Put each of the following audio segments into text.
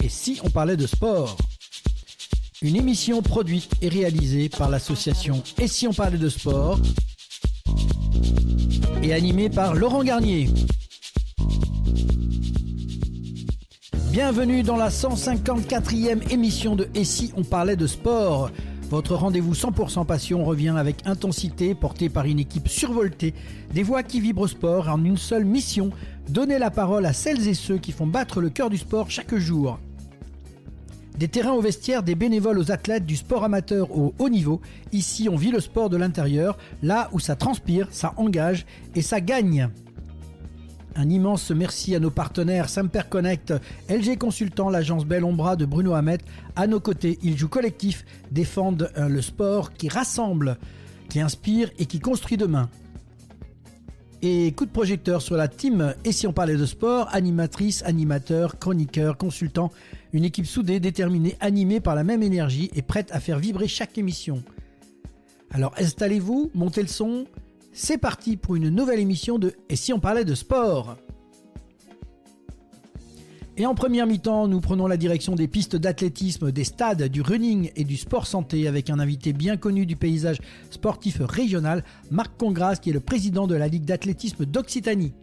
Et si on parlait de sport? Une émission produite et réalisée par l'association Et si on parlait de sport et animée par Laurent Garnier. Bienvenue dans la 154e émission de Et si on parlait de sport? Votre rendez-vous 100% passion revient avec intensité, porté par une équipe survoltée, des voix qui vibrent sport en une seule mission, donner la parole à celles et ceux qui font battre le cœur du sport chaque jour. Des terrains aux vestiaires, des bénévoles aux athlètes, du sport amateur au haut niveau, ici on vit le sport de l'intérieur, là où ça transpire, ça engage et ça gagne. Un immense merci à nos partenaires Samper Connect, LG Consultant, l'agence Bel Ombra de Bruno Hamet. À nos côtés, ils jouent collectif, défendent le sport qui rassemble, qui inspire et qui construit demain. Et coup de projecteur sur la team Et si on parlait de sport, animatrice, animateur, chroniqueur, consultant, une équipe soudée, déterminée, animée par la même énergie et prête à faire vibrer chaque émission. Alors installez-vous, montez le son. C'est parti pour une nouvelle émission de Et si on parlait de sport? Et en première mi-temps, nous prenons la direction des pistes d'athlétisme, des stades, du running et du sport santé avec un invité bien connu du paysage sportif régional, Marc Congras, qui est le président de la Ligue d'athlétisme d'Occitanie.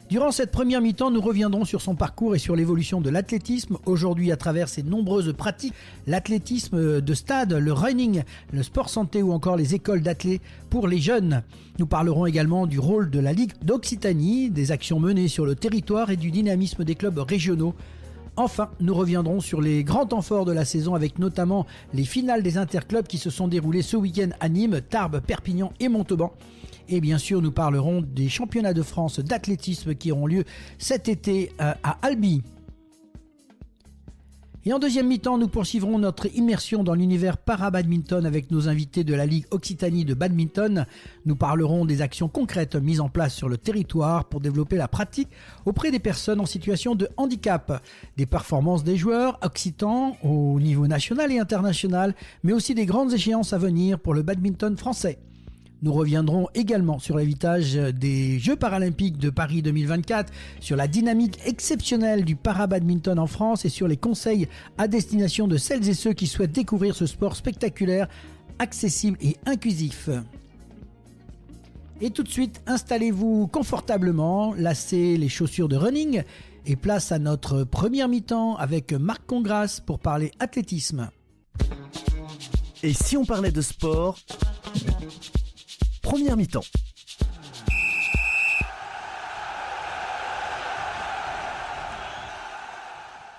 Durant cette première mi-temps, nous reviendrons sur son parcours et sur l'évolution de l'athlétisme. Aujourd'hui, à travers ses nombreuses pratiques, l'athlétisme de stade, le running, le sport santé ou encore les écoles d'athlètes pour les jeunes. Nous parlerons également du rôle de la Ligue d'Occitanie, des actions menées sur le territoire et du dynamisme des clubs régionaux. Enfin, nous reviendrons sur les grands temps forts de la saison avec notamment les finales des interclubs qui se sont déroulées ce week-end à Nîmes, Tarbes, Perpignan et Montauban. Et bien sûr, nous parlerons des championnats de France d'athlétisme qui auront lieu cet été à Albi. Et en deuxième mi-temps, nous poursuivrons notre immersion dans l'univers para-badminton avec nos invités de la Ligue Occitanie de badminton. Nous parlerons des actions concrètes mises en place sur le territoire pour développer la pratique auprès des personnes en situation de handicap, des performances des joueurs occitans au niveau national et international, mais aussi des grandes échéances à venir pour le badminton français. Nous reviendrons également sur l'héritage des Jeux paralympiques de Paris 2024, sur la dynamique exceptionnelle du para-badminton en France et sur les conseils à destination de celles et ceux qui souhaitent découvrir ce sport spectaculaire, accessible et inclusif. Et tout de suite, installez-vous confortablement, lacez les chaussures de running et place à notre première mi-temps avec Marc Congras pour parler athlétisme. Et si on parlait de sport ? Première mi-temps.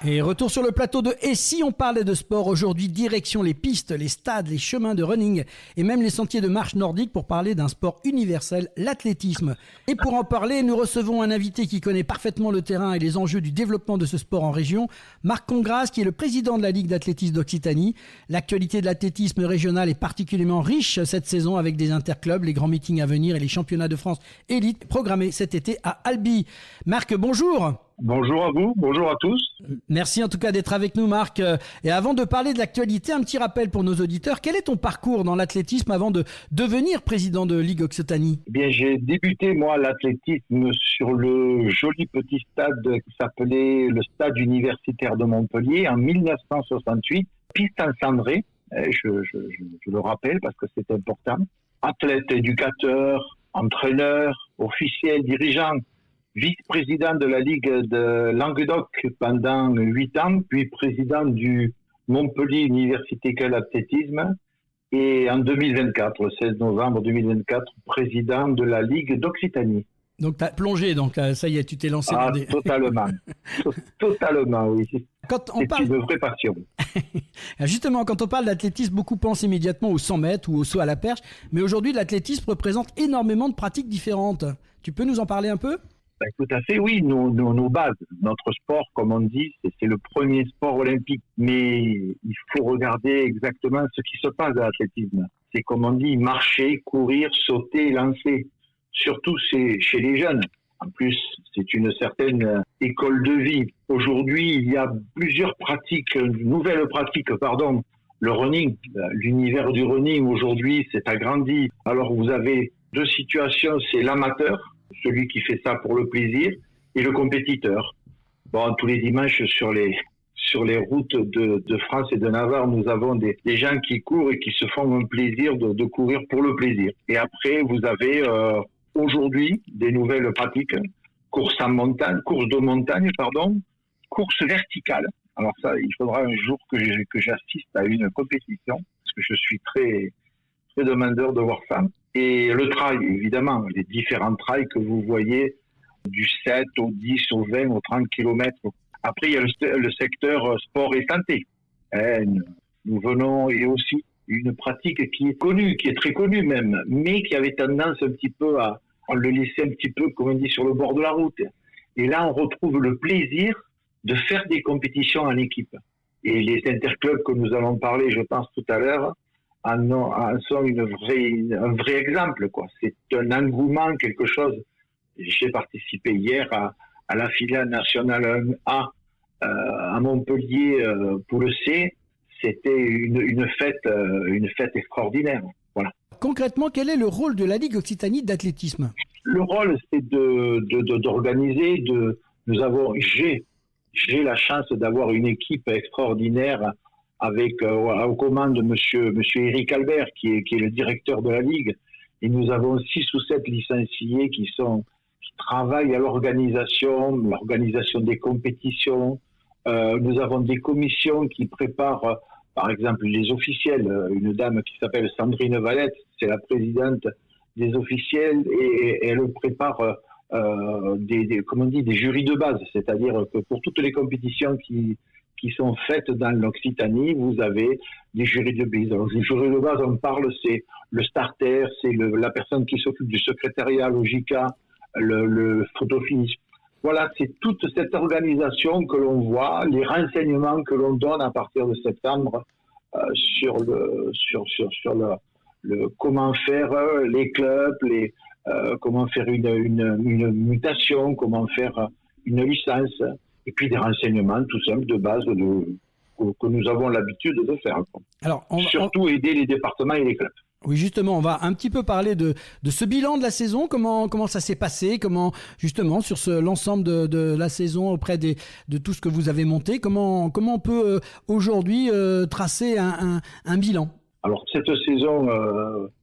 Et retour sur le plateau de Et si on parlait de sport aujourd'hui, direction les pistes, les stades, les chemins de running et même les sentiers de marche nordique pour parler d'un sport universel, l'athlétisme. Et pour en parler, nous recevons un invité qui connaît parfaitement le terrain et les enjeux du développement de ce sport en région, Marc Congras, qui est le président de la Ligue d'athlétisme d'Occitanie. L'actualité de l'athlétisme régional est particulièrement riche cette saison avec des interclubs, les grands meetings à venir et les championnats de France élite programmés cet été à Albi. Marc, bonjour. Bonjour à vous, bonjour à tous. Merci en tout cas d'être avec nous, Marc. Et avant de parler de l'actualité, un petit rappel pour nos auditeurs. Quel est ton parcours dans l'athlétisme avant de devenir président de Ligue Occitanie ? Eh bien, j'ai débuté, moi, l'athlétisme sur le joli petit stade qui s'appelait le Stade universitaire de Montpellier en 1968. Piste encendrée, je le rappelle parce que c'est important. Athlète, éducateur, entraîneur, officiel, dirigeant, vice-président de la Ligue de Languedoc pendant 8 ans, puis président du Montpellier Université Club Athlétisme, et en 2024, le 16 novembre 2024, président de la Ligue d'Occitanie. Donc tu as plongé, donc ça y est, tu t'es lancé dans des... Totalement, totalement, oui. C'est une vraie passion. Justement, quand on parle d'athlétisme, beaucoup pensent immédiatement aux 100 mètres ou au saut à la perche, mais aujourd'hui, l'athlétisme représente énormément de pratiques différentes. Tu peux nous en parler un peu ? Tout à fait, oui. Nos bases, notre sport, comme on dit, c'est le premier sport olympique. Mais il faut regarder exactement ce qui se passe dans l'athlétisme. C'est comme on dit, marcher, courir, sauter, lancer. Surtout, c'est chez les jeunes. En plus, c'est une certaine école de vie. Aujourd'hui, il y a plusieurs pratiques, nouvelles pratiques, pardon. Le running, l'univers du running aujourd'hui s'est agrandi. Alors vous avez deux situations, c'est l'amateur, celui qui fait ça pour le plaisir, et le compétiteur. Bon, tous les dimanches sur les routes de France et de Navarre, nous avons des gens qui courent et qui se font un plaisir de courir pour le plaisir. Et après, vous avez aujourd'hui des nouvelles pratiques, course de montagne, course verticale. Alors ça, il faudra un jour que j'assiste à une compétition, parce que je suis très, très demandeur de voir ça. Et le trail, évidemment, les différents trails que vous voyez, du 7 au 10, au 20, au 30 km. Après, il y a le secteur sport et santé. Nous venons, et aussi une pratique qui est connue, qui est très connue même, mais qui avait tendance un petit peu à le laisser un petit peu, comme on dit, sur le bord de la route. Et là, on retrouve le plaisir de faire des compétitions en équipe. Et les interclubs que nous allons parler, je pense, tout à l'heure, en sont un vrai exemple, quoi. C'est un engouement, quelque chose. J'ai participé hier à la finale nationale 1A à Montpellier pour le C. C'était une fête extraordinaire. Voilà. Concrètement, quel est le rôle de la Ligue Occitanie d'athlétisme ? Le rôle, c'est d'organiser. J'ai la chance d'avoir une équipe extraordinaire avec aux commandes monsieur Éric Albert qui est le directeur de la Ligue, et nous avons 6 ou 7 licenciés qui travaillent à l'organisation des compétitions. Nous avons des commissions qui préparent, par exemple, les officiels. Une dame qui s'appelle Sandrine Valette, c'est la présidente des officiels, et elle prépare des jurys de base. C'est-à-dire que pour toutes les compétitions qui sont faites dans l'Occitanie, vous avez des jurys de base. Alors, les jurys de base, on parle, c'est le starter, c'est la personne qui s'occupe du secrétariat, le JK, le photo finish. Voilà, c'est toute cette organisation que l'on voit, les renseignements que l'on donne à partir de septembre sur le comment faire les clubs, comment faire une mutation, comment faire une licence, et puis des renseignements tout simples de base que nous avons l'habitude de faire. Alors, surtout aider les départements et les clubs. Oui, justement, on va un petit peu parler de ce bilan de la saison, comment ça s'est passé, comment justement sur l'ensemble de la saison auprès de tout ce que vous avez monté, comment on peut aujourd'hui tracer un bilan. Alors cette saison,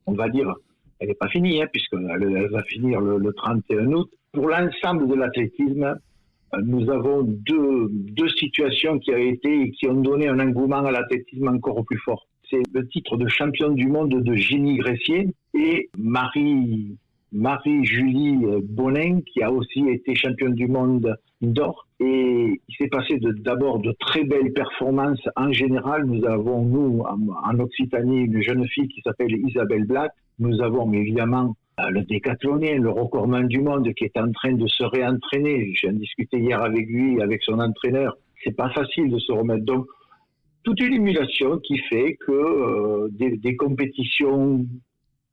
on va dire, elle n'est pas finie, puisqu'elle va finir le 31 août. Pour l'ensemble de l'athlétisme, nous avons deux situations qui ont donné un engouement à l'athlétisme encore plus fort. C'est le titre de championne du monde de Jenny Gressier et Marie-Julie Bonin, qui a aussi été championne du monde indoor. Et il s'est passé d'abord de très belles performances en général. Nous avons, en Occitanie, une jeune fille qui s'appelle Isabelle Blatt. Nous avons évidemment le décathlonien, le recordman du monde, qui est en train de se réentraîner. J'ai discuté hier avec lui, avec son entraîneur. C'est pas facile de se remettre. Donc, toute une émulation qui fait que des compétitions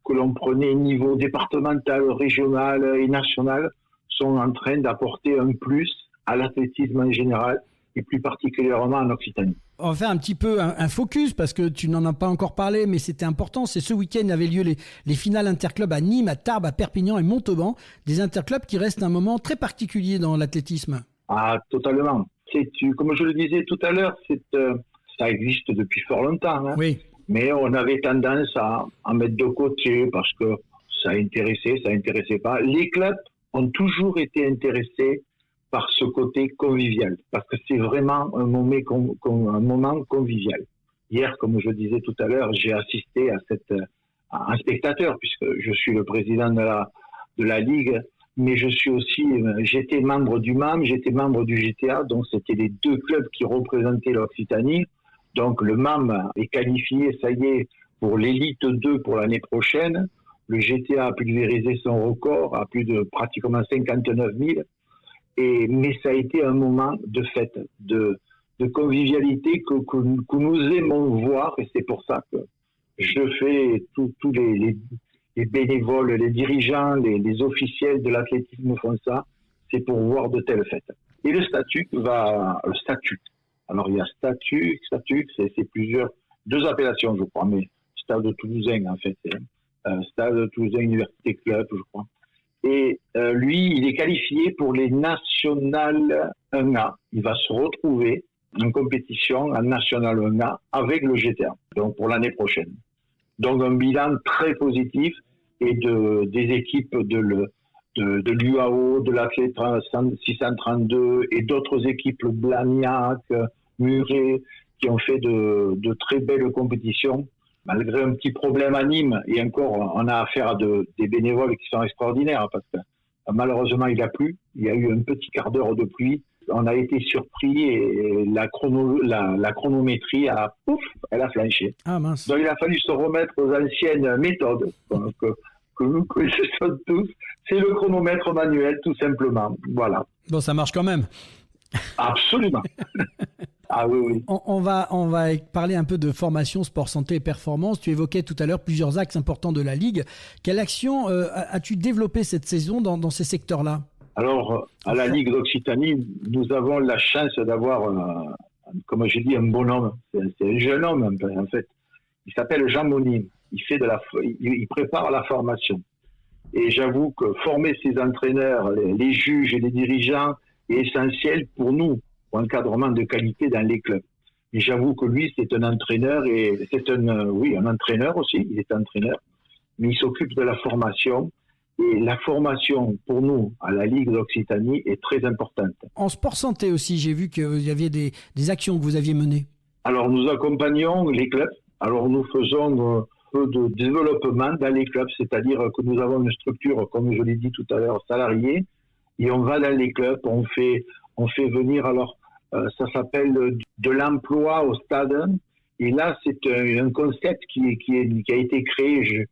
que l'on prenait niveau départemental, régional et national sont en train d'apporter un plus à l'athlétisme en général et plus particulièrement en Occitanie. On va faire un petit peu un focus parce que tu n'en as pas encore parlé, mais c'était important. C'est ce week-end avaient lieu les finales interclubs à Nîmes, à Tarbes, à Perpignan et Montauban. Des interclubs qui restent un moment très particulier dans l'athlétisme. Ah, totalement. Comme je le disais tout à l'heure, ça existe depuis fort longtemps. Oui. Mais on avait tendance à mettre de côté parce que ça intéressait pas. Les clubs ont toujours été intéressés par ce côté convivial, parce que c'est vraiment un moment convivial. Hier, comme je disais tout à l'heure, j'ai assisté à un spectateur, puisque je suis le président de la Ligue, mais j'étais membre du MAM, j'étais membre du GTA, donc c'était les deux clubs qui représentaient l'Occitanie. Donc le MAM est qualifié, ça y est, pour l'élite 2 pour l'année prochaine. Le GTA a pulvérisé son record à plus de pratiquement 59 000. Mais ça a été un moment de fête, de convivialité que nous aimons voir, et c'est pour ça que je fais tous les bénévoles, les dirigeants, les officiels de l'athlétisme font ça, c'est pour voir de telles fêtes. Et le statut. Alors il y a statut, c'est deux appellations je crois, mais Stade Toulousain en fait, Stade Toulousain Université Club je crois. Et lui, il est qualifié pour les National 1A. Il va se retrouver en compétition en National 1A avec le GTA, donc pour l'année prochaine. Donc un bilan très positif et des équipes de l'UAO, de l'Athlète 632 et d'autres équipes, le Blagnac, Muret, qui ont fait de très belles compétitions. Malgré un petit problème à Nîmes, et encore, on a affaire à des bénévoles qui sont extraordinaires, parce que malheureusement, il a plu. Il y a eu un petit quart d'heure de pluie. On a été surpris et la chronométrie elle a flanché. Ah mince. Donc il a fallu se remettre aux anciennes méthodes que nous connaissons tous. C'est le chronomètre manuel, tout simplement. Voilà. Bon, ça marche quand même. Absolument. Ah oui, oui. On va parler un peu de formation, sport, santé et performance. Tu évoquais tout à l'heure plusieurs axes importants de la Ligue. Quelle action as-tu développé cette saison dans ces secteurs-là ? Alors, à la Ligue d'Occitanie, nous avons la chance d'avoir, comme j'ai dit, un bonhomme. C'est un jeune homme, en fait. Il s'appelle Jean Monny. Il prépare la formation. Et j'avoue que former ces entraîneurs, les juges et les dirigeants est essentiel pour nous, pour l'encadrement de qualité dans les clubs. Et j'avoue que lui, c'est un entraîneur, et c'est un entraîneur aussi, il est entraîneur, mais il s'occupe de la formation. Et la formation, pour nous, à la Ligue d'Occitanie, est très importante. En sport santé aussi, j'ai vu qu'il y avait des actions que vous aviez menées. Alors, nous accompagnons les clubs. Alors, nous faisons un peu de développement dans les clubs, c'est-à-dire que nous avons une structure, comme je l'ai dit tout à l'heure, salariée, et on va dans les clubs, on fait venir, alors, ça s'appelle de l'emploi au stade. Et là, c'est un concept qui a été créé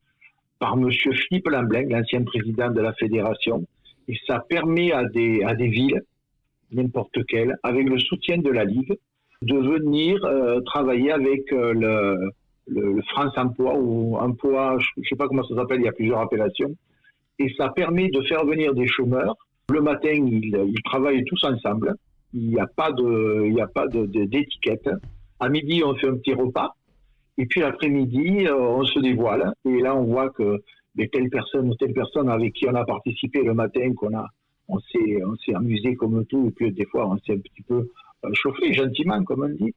par monsieur Philippe Lamblin, l'ancien président de la fédération. Et ça permet à des villes, n'importe quelle, avec le soutien de la Ligue, de venir travailler avec le France Emploi ou Emploi, je ne sais pas comment ça s'appelle, il y a plusieurs appellations. Et ça permet de faire venir des chômeurs. Le matin, ils travaillent tous ensemble. Il n'y a pas d'étiquette. À midi, on fait un petit repas. Et puis l'après-midi, on se dévoile. Et là, on voit que telle personne avec qui on a participé le matin, on s'est amusé comme tout. Et puis des fois, on s'est un petit peu chauffé gentiment, comme on dit.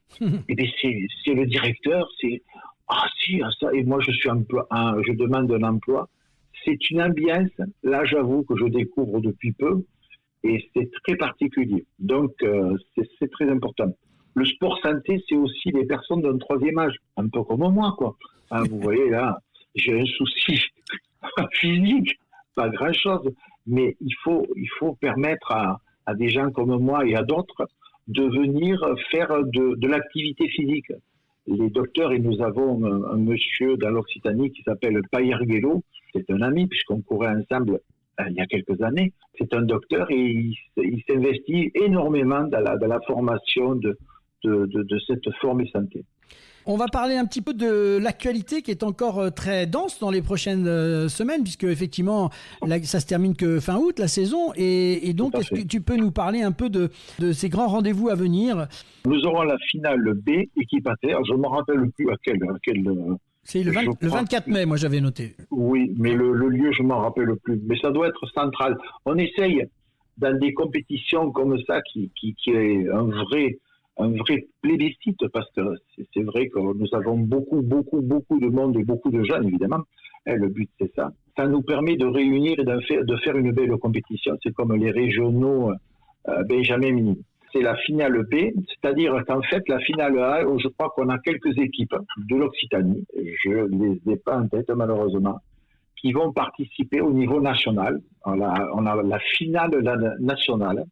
Et bien, c'est le directeur, ça. Et moi, je demande un emploi. C'est une ambiance. Là, j'avoue que je découvre depuis peu. Et c'est très particulier. Donc, c'est très important. Le sport santé, c'est aussi les personnes d'un troisième âge, un peu comme moi, quoi. Hein, vous voyez, là, j'ai un souci physique, pas grand-chose, mais il faut permettre à des gens comme moi et à d'autres de venir faire de l'activité physique. Les docteurs, et nous avons un monsieur dans l'Occitanie qui s'appelle Payer Guélo, c'est un ami, puisqu'on courait ensemble il y a quelques années. C'est un docteur et il s'investit énormément dans la formation de cette forme de santé. On va parler un petit peu de l'actualité qui est encore très dense dans les prochaines semaines, puisque effectivement, ça se termine que fin août, la saison. Et donc, est-ce que tu peux nous parler un peu de ces grands rendez-vous à venir ? Nous aurons la finale B, équipe A terre. Je ne me rappelle plus à quel c'est le 24 mai, moi j'avais noté. Oui, mais le lieu, je ne m'en rappelle plus. Mais ça doit être central. On essaye, dans des compétitions comme ça, qui est un vrai plébiscite, parce que c'est vrai que nous avons beaucoup de monde et beaucoup de jeunes, évidemment. Et le but, c'est ça. Ça nous permet de réunir et de faire une belle compétition. C'est comme les régionaux Benjamin Mini. C'est la finale B, c'est-à-dire qu'en fait, la finale A, je crois qu'on a quelques équipes de l'Occitanie, je ne les ai pas en tête malheureusement, qui vont participer au niveau national. On a la finale nationale.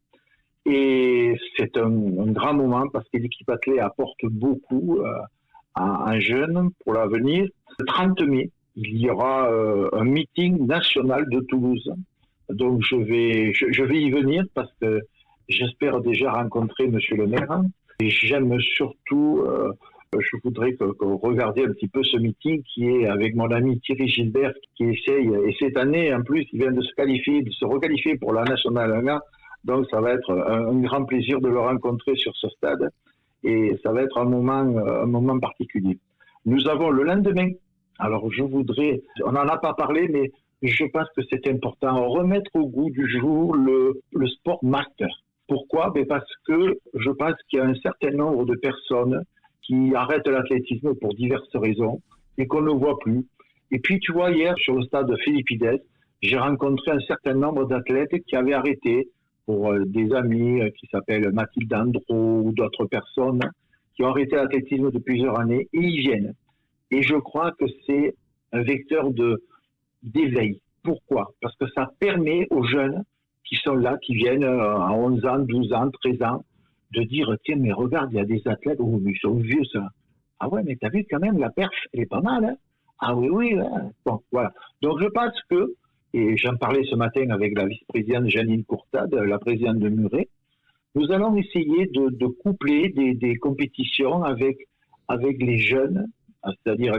Et c'est un grand moment parce que l'équipe athlète apporte beaucoup à un jeune pour l'avenir. Le 30 mai, il y aura un meeting national de Toulouse. Donc je vais y venir parce que j'espère déjà rencontrer monsieur le maire. Et j'aime surtout, je voudrais que vous regardiez un petit peu ce meeting qui est avec mon ami Thierry Gilbert qui essaye, et cette année en plus, il vient de se requalifier pour la Nationale 1A. Donc, ça va être un grand plaisir de le rencontrer sur ce stade et ça va être un moment particulier. Nous avons le lendemain, alors on n'en a pas parlé, mais je pense que c'est important. Remettre au goût du jour le sport master. Pourquoi? Parce que je pense qu'il y a un certain nombre de personnes qui arrêtent l'athlétisme pour diverses raisons et qu'on ne voit plus. Et puis, tu vois, hier, sur le stade de Philippides, j'ai rencontré un certain nombre d'athlètes qui avaient arrêté pour des amis qui s'appellent Mathilde Andro ou d'autres personnes qui ont arrêté l'athlétisme depuis plusieurs années et ils viennent. Et je crois que c'est un vecteur d'éveil. Pourquoi? Parce que ça permet aux jeunes qui sont là, qui viennent à 11 ans, 12 ans, 13 ans, de dire, tiens, mais regarde, il y a des athlètes, oh, ils sont vieux, ça. Ah ouais, mais t'as vu quand même, la perf, elle est pas mal, hein? Ah oui, oui, hein. Bon, voilà. Donc je pense que, et j'en parlais ce matin avec la vice-présidente Janine Courtade, la présidente de Muret, nous allons essayer de coupler des compétitions avec les jeunes, c'est-à-dire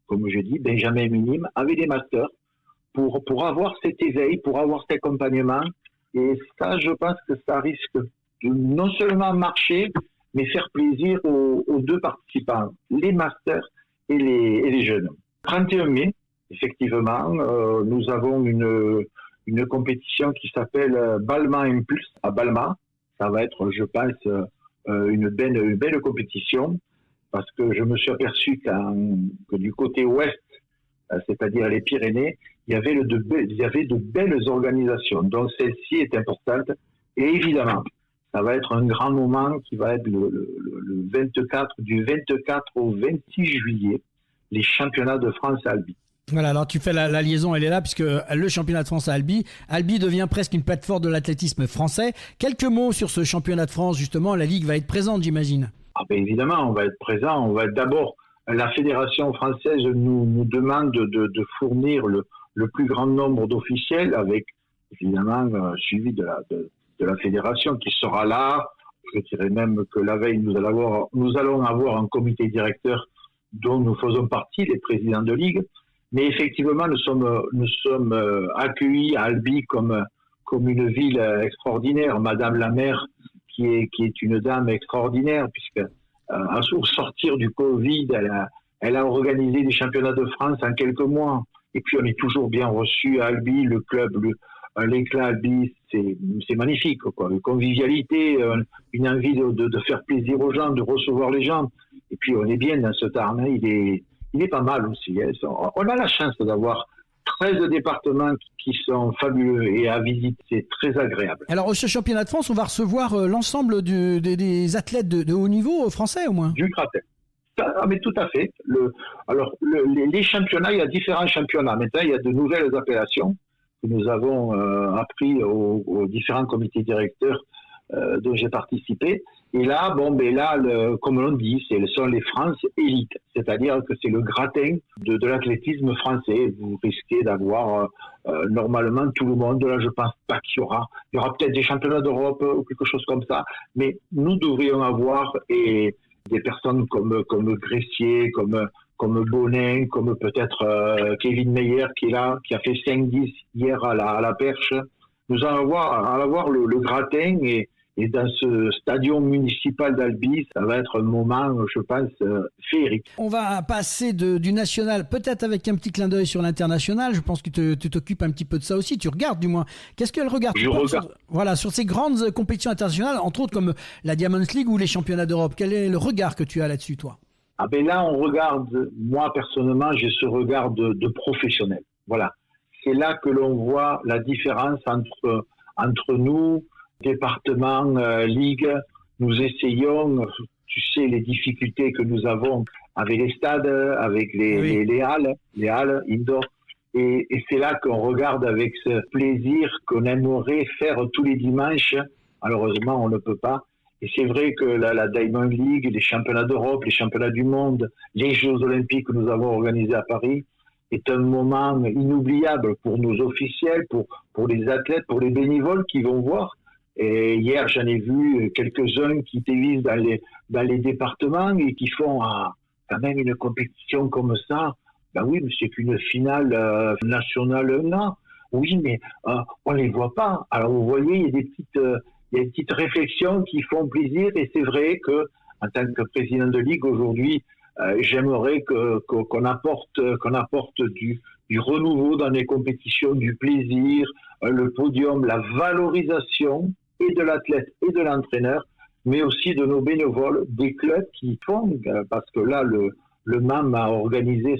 comme je dis, Benjamin Minime, avec des masters, pour avoir cet éveil, pour avoir cet accompagnement. Et ça, je pense que ça risque de non seulement marcher, mais faire plaisir aux deux participants, les masters et les jeunes. 31 mai, effectivement, nous avons une compétition qui s'appelle Balma Impulse à Balma. Ça va être, je pense, une belle compétition, parce que je me suis aperçu que du côté ouest, c'est-à-dire les Pyrénées, il y avait de belles organisations. Donc celle-ci est importante. Et évidemment, ça va être un grand moment qui va être le 24, du 24 au 26 juillet, les championnats de France à Albi. Voilà, alors tu fais la liaison, elle est là, puisque le championnat de France à Albi devient presque une plateforme de l'athlétisme français. Quelques mots sur ce championnat de France, justement, la Ligue va être présente, j'imagine. Ah ben évidemment, on va être présent. On va être d'abord, la Fédération française nous demande de fournir le plus grand nombre d'officiels, avec évidemment suivi de la Fédération qui sera là. Je dirais même que la veille, nous allons avoir un comité directeur dont nous faisons partie, les présidents de Ligue. Mais effectivement, nous sommes accueillis à Albi comme une ville extraordinaire. Madame la maire, qui est une dame extraordinaire, puisque au sortir du Covid, elle a organisé des championnats de France en quelques mois. Et puis on est toujours bien reçu à Albi, le club, l'éclat Albi, c'est magnifique, quoi. Une convivialité, une envie de faire plaisir aux gens, de recevoir les gens. Et puis on est bien dans ce Tarn, hein. Il est pas mal aussi. Hein. On a la chance d'avoir 13 départements qui sont fabuleux et à visiter, c'est très agréable. Alors, ce championnat de France, on va recevoir l'ensemble des athlètes de haut niveau français, au moins? Du gratin. Ah, mais tout à fait. Les championnats, il y a différents championnats. Maintenant, il y a de nouvelles appellations que nous avons appris aux différents comités directeurs dont j'ai participé. Et là, comme on dit, ce sont les France élites, c'est-à-dire que c'est le gratin de l'athlétisme français. Vous risquez d'avoir normalement tout le monde. Là, je pense pas qu'il y aura peut-être des championnats d'Europe ou quelque chose comme ça, mais nous devrions avoir des personnes comme Gressier, comme Bonin, comme peut-être Kevin Meyer qui est là, qui a fait 5-10 hier à la perche. Nous allons avoir le gratin et dans ce stadion municipal d'Albi, ça va être un moment, je pense, féerique. On va passer du national, peut-être avec un petit clin d'œil sur l'international. Je pense que tu t'occupes un petit peu de ça aussi. Tu regardes du moins. Qu'est-ce qu'elle regarde? Je regarde. Sur ces grandes compétitions internationales, entre autres comme la Diamonds League ou les championnats d'Europe. Quel est le regard que tu as là-dessus, toi? Ah ben là, on regarde, moi personnellement, j'ai ce regard de professionnel. Voilà. C'est là que l'on voit la différence entre nous, département, ligue. Nous essayons, tu sais, les difficultés que nous avons avec les stades, avec les halles indoor. Et c'est là qu'on regarde avec ce plaisir qu'on aimerait faire tous les dimanches. Malheureusement, on ne peut pas. Et c'est vrai que la Diamond League, les championnats d'Europe, les championnats du monde, les Jeux Olympiques que nous avons organisés à Paris, est un moment inoubliable pour nos officiels, pour les athlètes, pour les bénévoles qui vont voir. Et hier, j'en ai vu quelques-uns qui dévisent dans les départements et qui font quand même une compétition comme ça. Ben oui, mais c'est qu'une finale nationale, non. Oui, mais on les voit pas. Alors vous voyez, il y a des petites réflexions qui font plaisir. Et c'est vrai que en tant que président de ligue aujourd'hui, j'aimerais qu'on apporte du renouveau dans les compétitions, du plaisir, le podium, la valorisation et de l'athlète et de l'entraîneur, mais aussi de nos bénévoles, des clubs qui font, parce que là, le MAM a organisé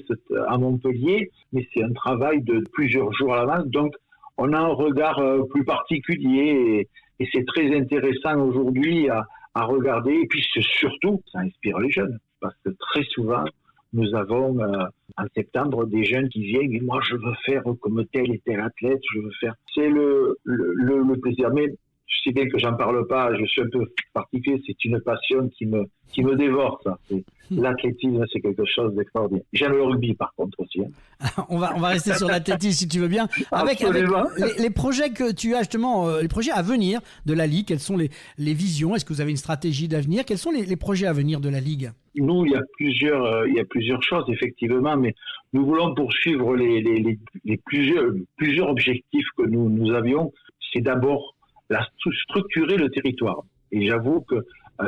à Montpellier, mais c'est un travail de plusieurs jours à l'avance, donc on a un regard plus particulier et c'est très intéressant aujourd'hui à regarder. Et puis surtout, ça inspire les jeunes, parce que très souvent, nous avons en septembre des jeunes qui viennent et moi je veux faire comme tel et tel athlète, je veux faire. C'est le plaisir. Mais je sais bien que j'en parle pas, je suis un peu particulier, c'est une passion qui me dévore, ça. L'athlétisme, c'est quelque chose d'extraordinaire. J'aime le rugby, par contre, aussi. On va rester sur l'athlétisme, si tu veux bien. Avec les projets que tu as, justement, les projets à venir de la Ligue, quelles sont les visions? Est-ce que vous avez une stratégie d'avenir? Quels sont les projets à venir de la Ligue? Nous, il y a plusieurs choses, effectivement, mais nous voulons poursuivre les plusieurs objectifs que nous avions. C'est d'abord structurer le territoire. Et j'avoue que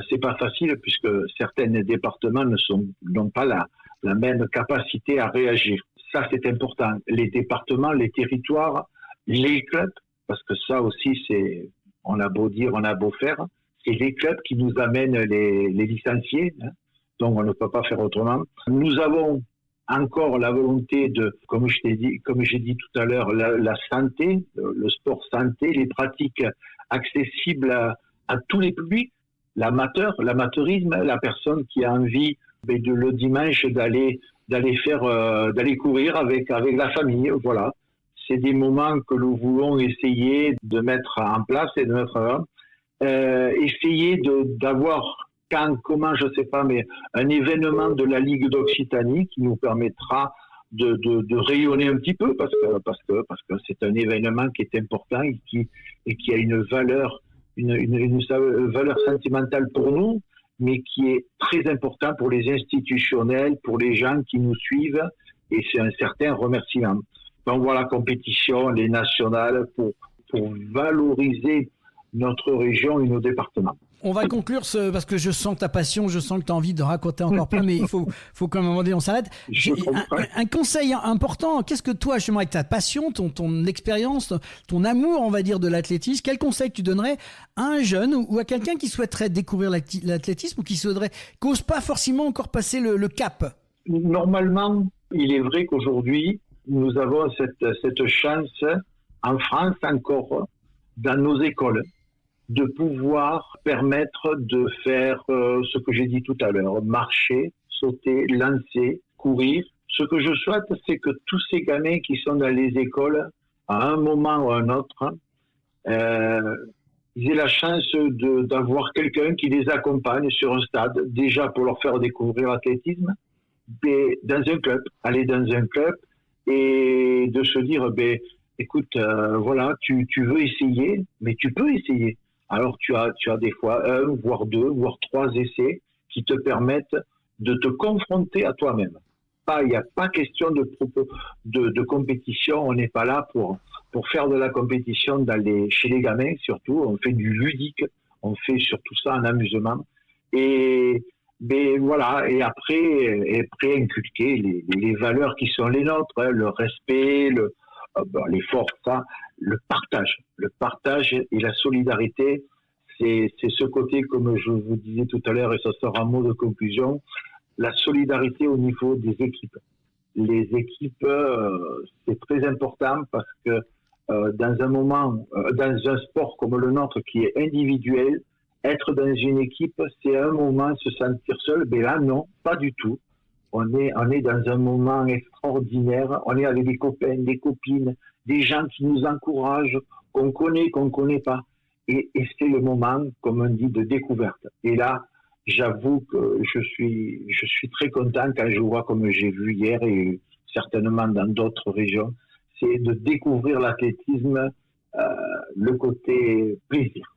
c'est pas facile puisque certains départements n'ont pas la même capacité à réagir. Ça, c'est important. Les départements, les territoires, les clubs, parce que ça aussi, on a beau dire, on a beau faire, c'est les clubs qui nous amènent les licenciés, hein, donc on ne peut pas faire autrement. Nous avons encore la volonté de, comme j'ai dit tout à l'heure, la santé, le sport santé, les pratiques accessibles à tous les publics, l'amateurisme, la personne qui a envie le dimanche d'aller courir avec la famille, voilà. C'est des moments que nous voulons essayer de mettre en place et de mettre essayer d'avoir comment, je sais pas, mais un événement de la Ligue d'Occitanie qui nous permettra de rayonner un petit peu parce que c'est un événement qui est important et qui a une valeur sentimentale pour nous, mais qui est très important pour les institutionnels, pour les gens qui nous suivent, et c'est un certain remerciement. Donc voilà, compétition, les nationales, pour valoriser notre région et nos départements. On va conclure parce que je sens ta passion, je sens que tu as envie de raconter encore plein, mais il faut qu'à un moment donné on s'arrête. Un conseil important, qu'est-ce que toi, justement, avec ta passion, ton expérience, ton amour, on va dire, de l'athlétisme, quel conseil tu donnerais à un jeune ou à quelqu'un qui souhaiterait découvrir l'athlétisme ou qui n'ose pas forcément encore passer le cap? Normalement, il est vrai qu'aujourd'hui, nous avons cette chance, en France encore, dans nos écoles, de pouvoir permettre de faire ce que j'ai dit tout à l'heure, marcher, sauter, lancer, courir. Ce que je souhaite, c'est que tous ces gamins qui sont dans les écoles, à un moment ou à un autre, ils aient la chance d'avoir quelqu'un qui les accompagne sur un stade, déjà pour leur faire découvrir l'athlétisme, dans un club, aller dans un club et de se dire, écoute, voilà, tu veux essayer, mais tu peux essayer. Alors tu as des fois 1, voire 2, voire 3 essais qui te permettent de te confronter à toi-même. Il n'y a pas question de compétition, on n'est pas là pour faire de la compétition chez les gamins surtout, on fait du ludique, on fait surtout ça en amusement. Et voilà, et après inculquer les valeurs qui sont les nôtres, hein, le respect, les forces, le partage et la solidarité, c'est ce côté, comme je vous disais tout à l'heure, et ça sera un mot de conclusion, la solidarité au niveau des équipes. Les équipes, c'est très important parce que dans un sport comme le nôtre qui est individuel, être dans une équipe, c'est un moment se sentir seul, mais là non, pas du tout. On est dans un moment extraordinaire, on est avec des copains, des copines, des gens qui nous encouragent, qu'on connaît pas. Et c'est le moment, comme on dit, de découverte. Et là, j'avoue que je suis très content quand je vois, comme j'ai vu hier et certainement dans d'autres régions, c'est de découvrir l'athlétisme, le côté plaisir.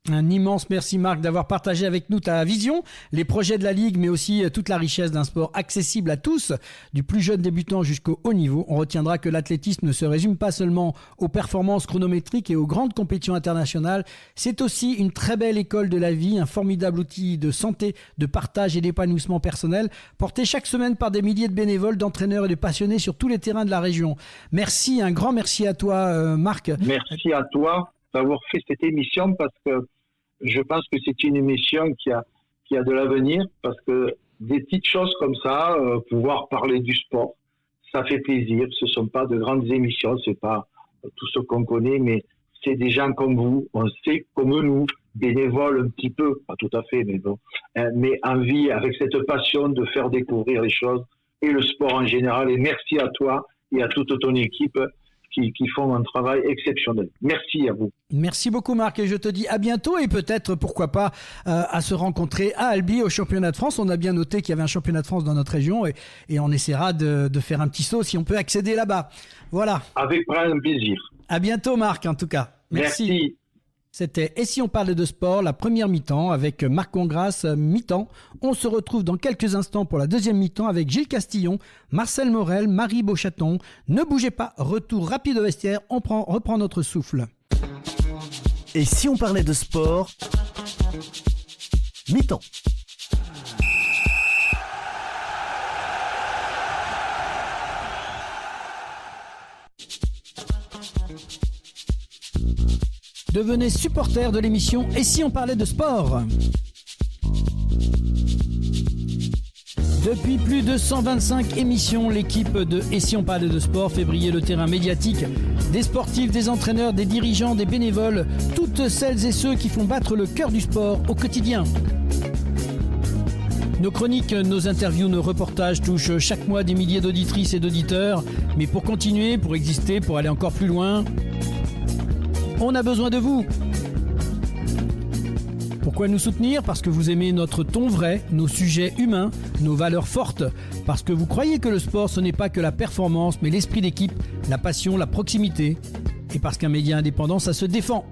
Un immense merci Marc d'avoir partagé avec nous ta vision, les projets de la Ligue, mais aussi toute la richesse d'un sport accessible à tous, du plus jeune débutant jusqu'au haut niveau. On retiendra que l'athlétisme ne se résume pas seulement aux performances chronométriques et aux grandes compétitions internationales. C'est aussi une très belle école de la vie, un formidable outil de santé, de partage et d'épanouissement personnel, porté chaque semaine par des milliers de bénévoles, d'entraîneurs et de passionnés sur tous les terrains de la région. Merci, un grand merci à toi Marc. Merci à toi d'avoir fait cette émission parce que je pense que c'est une émission qui a de l'avenir parce que des petites choses comme ça, pouvoir parler du sport, ça fait plaisir. Ce sont pas de grandes émissions, c'est pas tout ce qu'on connaît, mais c'est des gens comme vous, on sait comme nous, bénévoles un petit peu, pas tout à fait, mais bon, mais envie avec cette passion de faire découvrir les choses et le sport en général. Et merci à toi et à toute ton équipe qui font un travail exceptionnel. Merci à vous. Merci beaucoup Marc et je te dis à bientôt et peut-être pourquoi pas à se rencontrer à Albi au championnat de France. On a bien noté qu'il y avait un championnat de France dans notre région et on essaiera de faire un petit saut si on peut accéder là-bas. Voilà. Avec grand plaisir. À bientôt Marc en tout cas. Merci. C'était Et si on parlait de sport, la première mi-temps avec Marc Congras, mi-temps. On se retrouve dans quelques instants pour la deuxième mi-temps avec Gilles Castillon, Marcel Morel, Marie Beauchaton. Ne bougez pas, retour rapide au vestiaire, on reprend notre souffle. Et si on parlait de sport, mi-temps. Devenez supporter de l'émission Et si on parlait de sport ? Depuis plus de 125 émissions, l'équipe de Et si on parlait de sport fait briller le terrain médiatique des sportifs, des entraîneurs, des dirigeants, des bénévoles, toutes celles et ceux qui font battre le cœur du sport au quotidien. Nos chroniques, nos interviews, nos reportages touchent chaque mois des milliers d'auditrices et d'auditeurs. Mais pour continuer, pour exister, pour aller encore plus loin, on a besoin de vous. Pourquoi nous soutenir ? Parce que vous aimez notre ton vrai, nos sujets humains, nos valeurs fortes. Parce que vous croyez que le sport, ce n'est pas que la performance, mais l'esprit d'équipe, la passion, la proximité. Et parce qu'un média indépendant, ça se défend.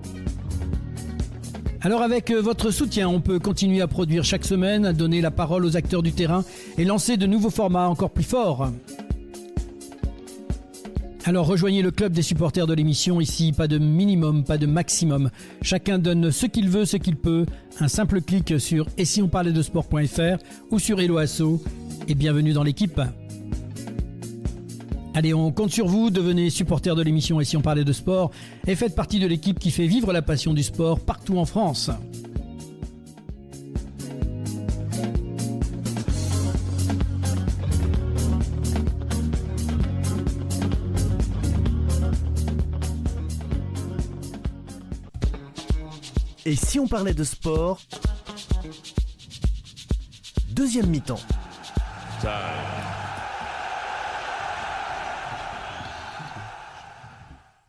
Alors avec votre soutien, on peut continuer à produire chaque semaine, à donner la parole aux acteurs du terrain et lancer de nouveaux formats encore plus forts. Alors rejoignez le club des supporters de l'émission. Ici, pas de minimum, pas de maximum. Chacun donne ce qu'il veut, ce qu'il peut. Un simple clic sur et si on parlait de sport.fr ou sur Hello Asso. Et bienvenue dans l'équipe. Allez, on compte sur vous. Devenez supporter de l'émission Et si on parlait de sport et faites partie de l'équipe qui fait vivre la passion du sport partout en France. Et si on parlait de sport, deuxième mi-temps.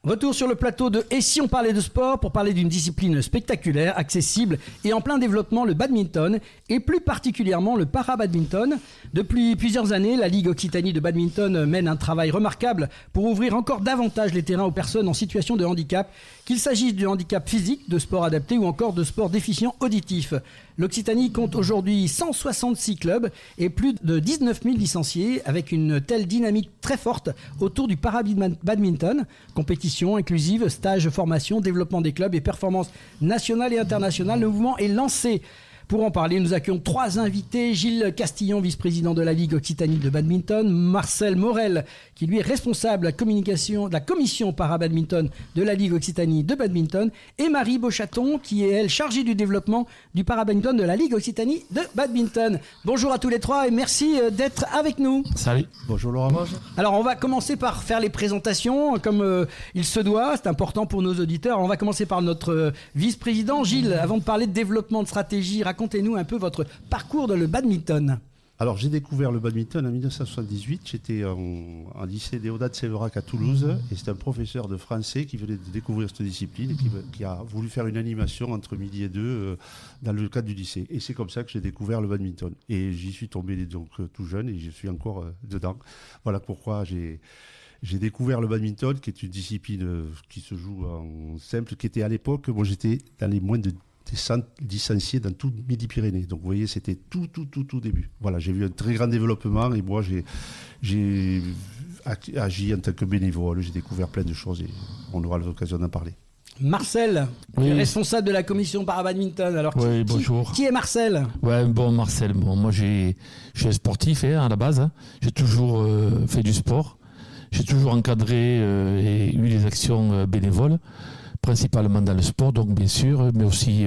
Retour sur le plateau de Et si on parlait de sport pour parler d'une discipline spectaculaire, accessible et en plein développement, le badminton et plus particulièrement le para-badminton. Depuis plusieurs années, la Ligue Occitanie de badminton mène un travail remarquable pour ouvrir encore davantage les terrains aux personnes en situation de handicap, qu'il s'agisse de handicap physique, de sport adapté ou encore de sport déficient auditif. L'Occitanie compte aujourd'hui 166 clubs et plus de 19 000 licenciés avec une telle dynamique très forte autour du para-badminton, compétition inclusive, stage, formation, développement des clubs et performances nationales et internationales. Le mouvement est lancé. Pour en parler, nous accueillons trois invités. Gilles Castillon, vice-président de la Ligue Occitanie de badminton. Marcel Morel, qui lui est responsable de la commission para-badminton de la Ligue Occitanie de badminton. Et Marie Beauchaton, qui est, elle, chargée du développement du para-badminton de la Ligue Occitanie de badminton. Bonjour à tous les trois et merci d'être avec nous. Salut. Bonjour Laurent. Bonjour. Alors, on va commencer par faire les présentations comme il se doit. C'est important pour nos auditeurs. On va commencer par notre vice-président. Gilles, avant de parler de développement de stratégie, racontez-nous un peu votre parcours dans le badminton. Alors, j'ai découvert le badminton en 1978. J'étais en lycée Déodat de Séverac à Toulouse et c'était un professeur de français qui venait de découvrir cette discipline et qui a voulu faire une animation entre midi et deux dans le cadre du lycée. Et c'est comme ça que j'ai découvert le badminton. Et j'y suis tombé donc tout jeune et je suis encore dedans. Voilà pourquoi j'ai découvert le badminton, qui est une discipline qui se joue en simple, qui était à l'époque, moi j'étais dans les moins de licenciés dans tout Midi-Pyrénées. Donc vous voyez, c'était tout début. Voilà, j'ai vu un très grand développement et moi j'ai agi en tant que bénévole, j'ai découvert plein de choses et on aura l'occasion d'en parler. Marcel, responsable de la commission para-badminton. Alors, bonjour. Qui est Marcel ? Marcel, moi je suis sportif à la base. J'ai toujours fait du sport. J'ai toujours encadré et eu des actions bénévoles, principalement dans le sport, donc bien sûr, mais aussi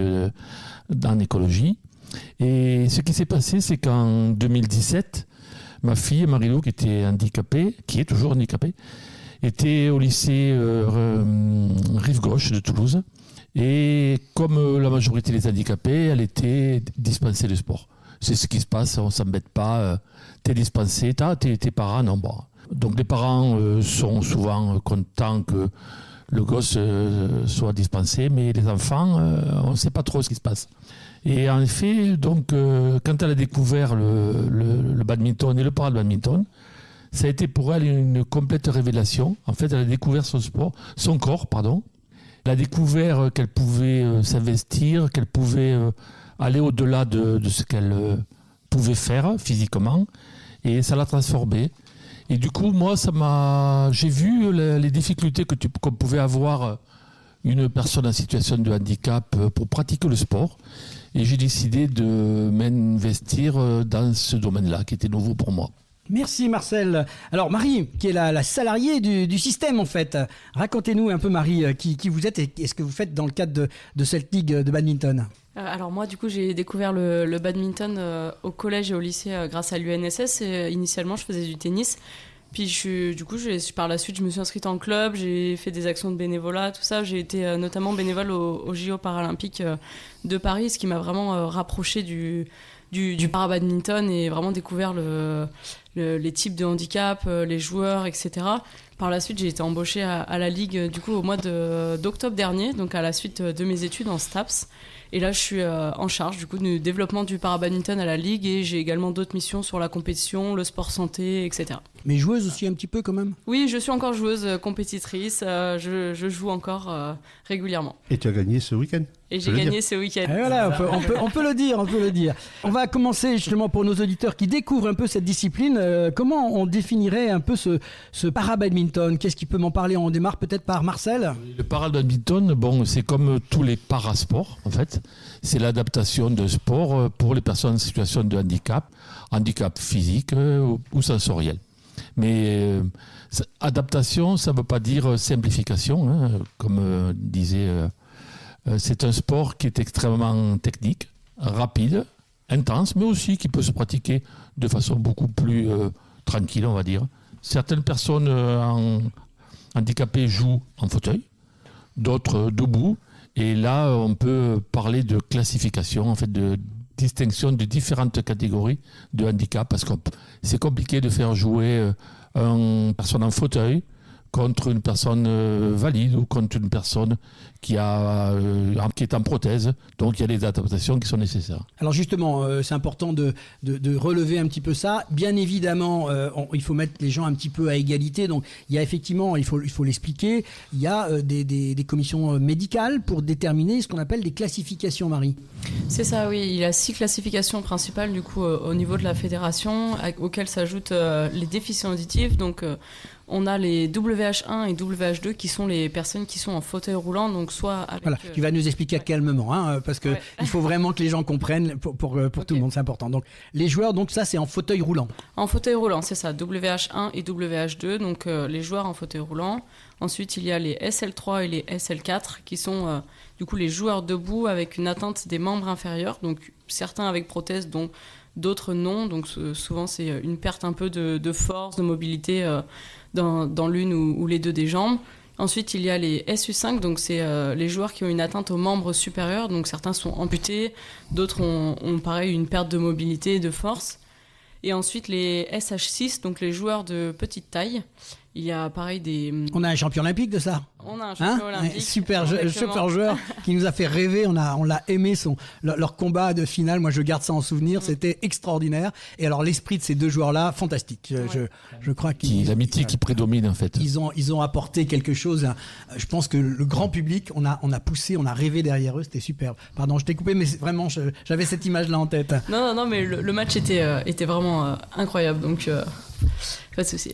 dans l'écologie. Et ce qui s'est passé, c'est qu'en 2017, ma fille Marilou, qui est toujours handicapée, était au lycée Rive Gauche de Toulouse. Et comme la majorité des handicapés, elle était dispensée de sport. C'est ce qui se passe, on ne s'embête pas. T'es dispensé, tes parents, non. Bon. Donc les parents sont souvent contents que le gosse soit dispensé, mais les enfants, on ne sait pas trop ce qui se passe. Et en effet, donc, quand elle a découvert le badminton et le para-badminton, ça a été pour elle une complète révélation. En fait, elle a découvert son corps. Elle a découvert qu'elle pouvait s'investir, qu'elle pouvait aller au-delà de ce qu'elle pouvait faire physiquement, et ça l'a transformée. Et du coup, moi, j'ai vu les difficultés qu'on pouvait avoir une personne en situation de handicap pour pratiquer le sport. Et j'ai décidé de m'investir dans ce domaine-là, qui était nouveau pour moi. Merci Marcel. Alors Marie, qui est la salariée du système en fait. Racontez-nous un peu Marie, qui vous êtes et ce que vous faites dans le cadre de cette ligue de badminton. Alors moi, du coup, j'ai découvert le badminton au collège et au lycée grâce à l'UNSS. Et, initialement, je faisais du tennis. Puis par la suite, je me suis inscrite en club, j'ai fait des actions de bénévolat, tout ça. J'ai été notamment bénévole au JO paralympiques de Paris, ce qui m'a vraiment rapproché du para-badminton et vraiment découvert les types de handicap, les joueurs, etc. Par la suite, j'ai été embauchée à la Ligue du coup, au mois d'octobre dernier, donc à la suite de mes études en STAPS. Et là, je suis en charge du coup, du développement du para-badminton à la Ligue et j'ai également d'autres missions sur la compétition, le sport santé, etc. Mais joueuse aussi un petit peu quand même ? Oui, je suis encore joueuse, compétitrice, je joue encore régulièrement. Et tu as gagné ce week-end ? Et j'ai gagné ce week-end. Et voilà, on peut le dire, On va commencer justement pour nos auditeurs qui découvrent un peu cette discipline. Comment on définirait un peu ce para-badminton ? Qu'est-ce qui peut m'en parler ? On démarre peut-être par Marcel. Le para-badminton, c'est comme tous les parasports en fait. C'est l'adaptation de sport pour les personnes en situation de handicap physique ou sensoriel. Mais adaptation, ça ne veut pas dire simplification, comme disait... c'est un sport qui est extrêmement technique, rapide, intense, mais aussi qui peut se pratiquer de façon beaucoup plus tranquille, on va dire. Certaines personnes handicapées jouent en fauteuil, d'autres debout. Et là, on peut parler de classification, en fait, de distinction de différentes catégories de handicap, parce que c'est compliqué de faire jouer une personne en fauteuil contre une personne valide ou contre une personne qui est en prothèse. Donc il y a des adaptations qui sont nécessaires. Alors justement, c'est important de relever un petit peu ça. Bien évidemment, il faut mettre les gens un petit peu à égalité. Donc il y a effectivement, il faut l'expliquer, il y a des commissions médicales pour déterminer ce qu'on appelle des classifications, Marie. C'est ça, oui. Il y a 6 classifications principales du coup au niveau de la fédération, auxquelles s'ajoutent les déficients auditifs. Donc on a les WH1 et WH2 qui sont les personnes qui sont en fauteuil roulant, donc soit avec... Voilà, tu vas nous expliquer calmement, parce que il faut vraiment que les gens comprennent pour okay. Tout le monde, c'est important. Donc les joueurs, donc ça c'est en fauteuil roulant. En fauteuil roulant, c'est ça, WH1 et WH2, donc les joueurs en fauteuil roulant. Ensuite, il y a les SL3 et les SL4 qui sont du coup les joueurs debout avec une atteinte des membres inférieurs, donc certains avec prothèse, dont d'autres non. Donc souvent c'est une perte un peu de force, de mobilité dans l'une ou les deux des jambes. Ensuite, il y a les SU5, donc c'est les joueurs qui ont une atteinte aux membres supérieurs, donc certains sont amputés, d'autres ont pareil une perte de mobilité et de force. Et ensuite les SH6, donc les joueurs de petite taille. Il y a pareil des... On a un champion olympique de ça. On a un champion olympique. Super joueur qui nous a fait rêver. On l'a aimé, leur combat de finale. Moi, je garde ça en souvenir. C'était extraordinaire. Et alors, l'esprit de ces deux joueurs-là, fantastique. Je crois l'amitié qui prédomine, en fait. Ils ont apporté quelque chose. Je pense que le grand public, on a poussé, on a rêvé derrière eux. C'était superbe. Pardon, je t'ai coupé, mais vraiment, j'avais cette image-là en tête. Non, mais le match était vraiment incroyable. Donc, pas de souci.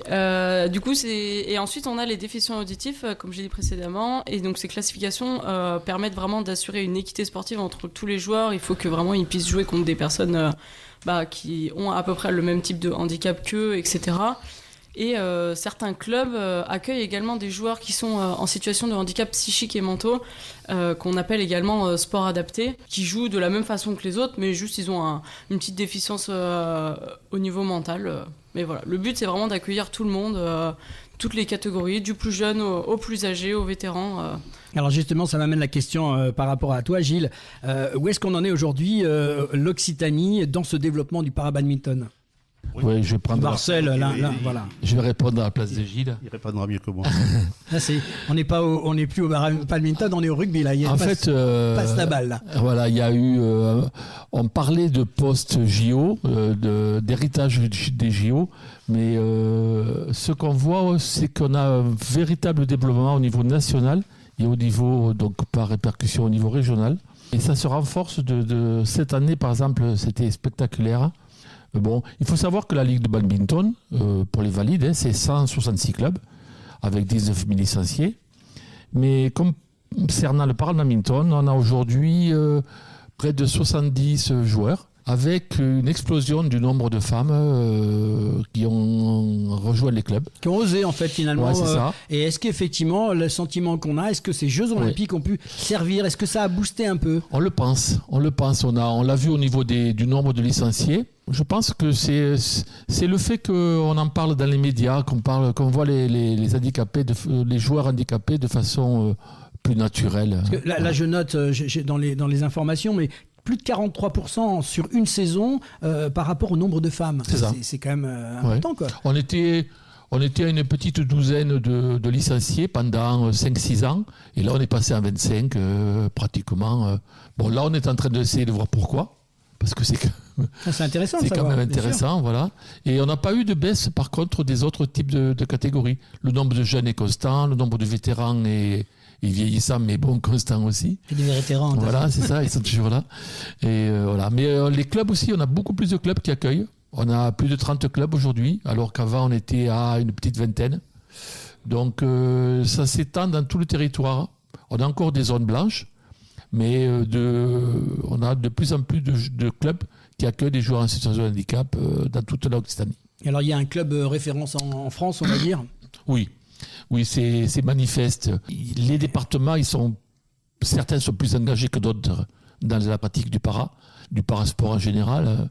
Du coup, et ensuite, on a les déficients auditifs, comme j'ai dit précédemment. Et donc, ces classifications permettent vraiment d'assurer une équité sportive entre tous les joueurs. Il faut que vraiment ils puissent jouer contre des personnes qui ont à peu près le même type de handicap qu'eux, etc. Et certains clubs accueillent également des joueurs qui sont en situation de handicap psychique et mentaux, qu'on appelle également sport adapté, qui jouent de la même façon que les autres, mais juste ils ont une petite déficience au niveau mental. Mais voilà, le but c'est vraiment d'accueillir tout le monde, toutes les catégories, du plus jeune au plus âgé, aux vétérans. Alors justement, ça m'amène la question par rapport à toi, Gilles. Où est-ce qu'on en est aujourd'hui, l'Occitanie, dans ce développement du para-badminton ? Oui, je vais prendre Marcel, voilà. Je vais répondre à la place de Gilles. Il répondra mieux que moi. Là, on n'est plus au badminton, on est au rugby là. Passe la balle là. Voilà, il y a eu. On parlait de post-JO, d'héritage des JO, mais ce qu'on voit, c'est qu'on a un véritable développement au niveau national et au niveau, donc par répercussion au niveau régional. Et ça se renforce de cette année, par exemple, c'était spectaculaire. Bon, il faut savoir que la Ligue de badminton, pour les valides, c'est 166 clubs, avec 19 000 licenciés. Mais concernant le para-badminton, on a aujourd'hui près de 70 joueurs, avec une explosion du nombre de femmes qui ont rejoint les clubs. Qui ont osé, en fait, finalement. Ouais, c'est ça. Et est-ce qu'effectivement, le sentiment qu'on a, est-ce que ces Jeux Olympiques ont pu servir ? Est-ce que ça a boosté un peu ? On le pense. On l'a vu au niveau du nombre de licenciés. Je pense que c'est le fait qu'on en parle dans les médias, qu'on voit les handicapés, les joueurs handicapés de façon plus naturelle. Parce que là, je note dans les informations, mais plus de 43% sur une saison par rapport au nombre de femmes. C'est ça. C'est quand même important, quoi. On était à une petite douzaine de licenciés pendant 5-6 ans. Et là, on est passé à 25 pratiquement. Bon, là, on est en train d'essayer de voir pourquoi. Parce que c'est intéressant. C'est quand même intéressant, voilà. Et on n'a pas eu de baisse, par contre, des autres types de catégories. Le nombre de jeunes est constant, le nombre de vétérans est vieillissant, mais bon, constant aussi. Et des vétérans. Voilà, c'est ça, ils sont toujours là. Et voilà. Mais les clubs aussi, on a beaucoup plus de clubs qui accueillent. On a plus de 30 clubs aujourd'hui, alors qu'avant, on était à une petite vingtaine. Donc, ça s'étend dans tout le territoire. On a encore des zones blanches. Mais on a de plus en plus de clubs qui accueillent des joueurs en situation de handicap dans toute l'Occitanie. Et alors, il y a un club référence en France, on va dire ? Oui, c'est manifeste. Les départements, certains sont plus engagés que d'autres dans la pratique du parasport en général.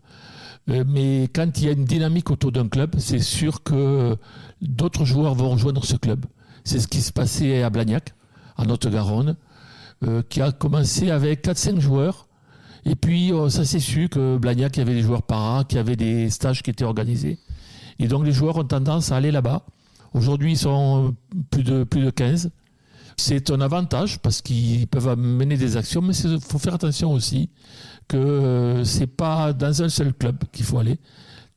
Mais quand il y a une dynamique autour d'un club, c'est sûr que d'autres joueurs vont rejoindre ce club. C'est ce qui se passait à Blagnac, en Haute-Garonne, qui a commencé avec 4-5 joueurs. Et puis, ça s'est su que Blagnac, il y avait des joueurs para, qu'il y avait des stages qui étaient organisés. Et donc, les joueurs ont tendance à aller là-bas. Aujourd'hui, ils sont plus de 15. C'est un avantage parce qu'ils peuvent mener des actions, mais il faut faire attention aussi que ce n'est pas dans un seul club qu'il faut aller.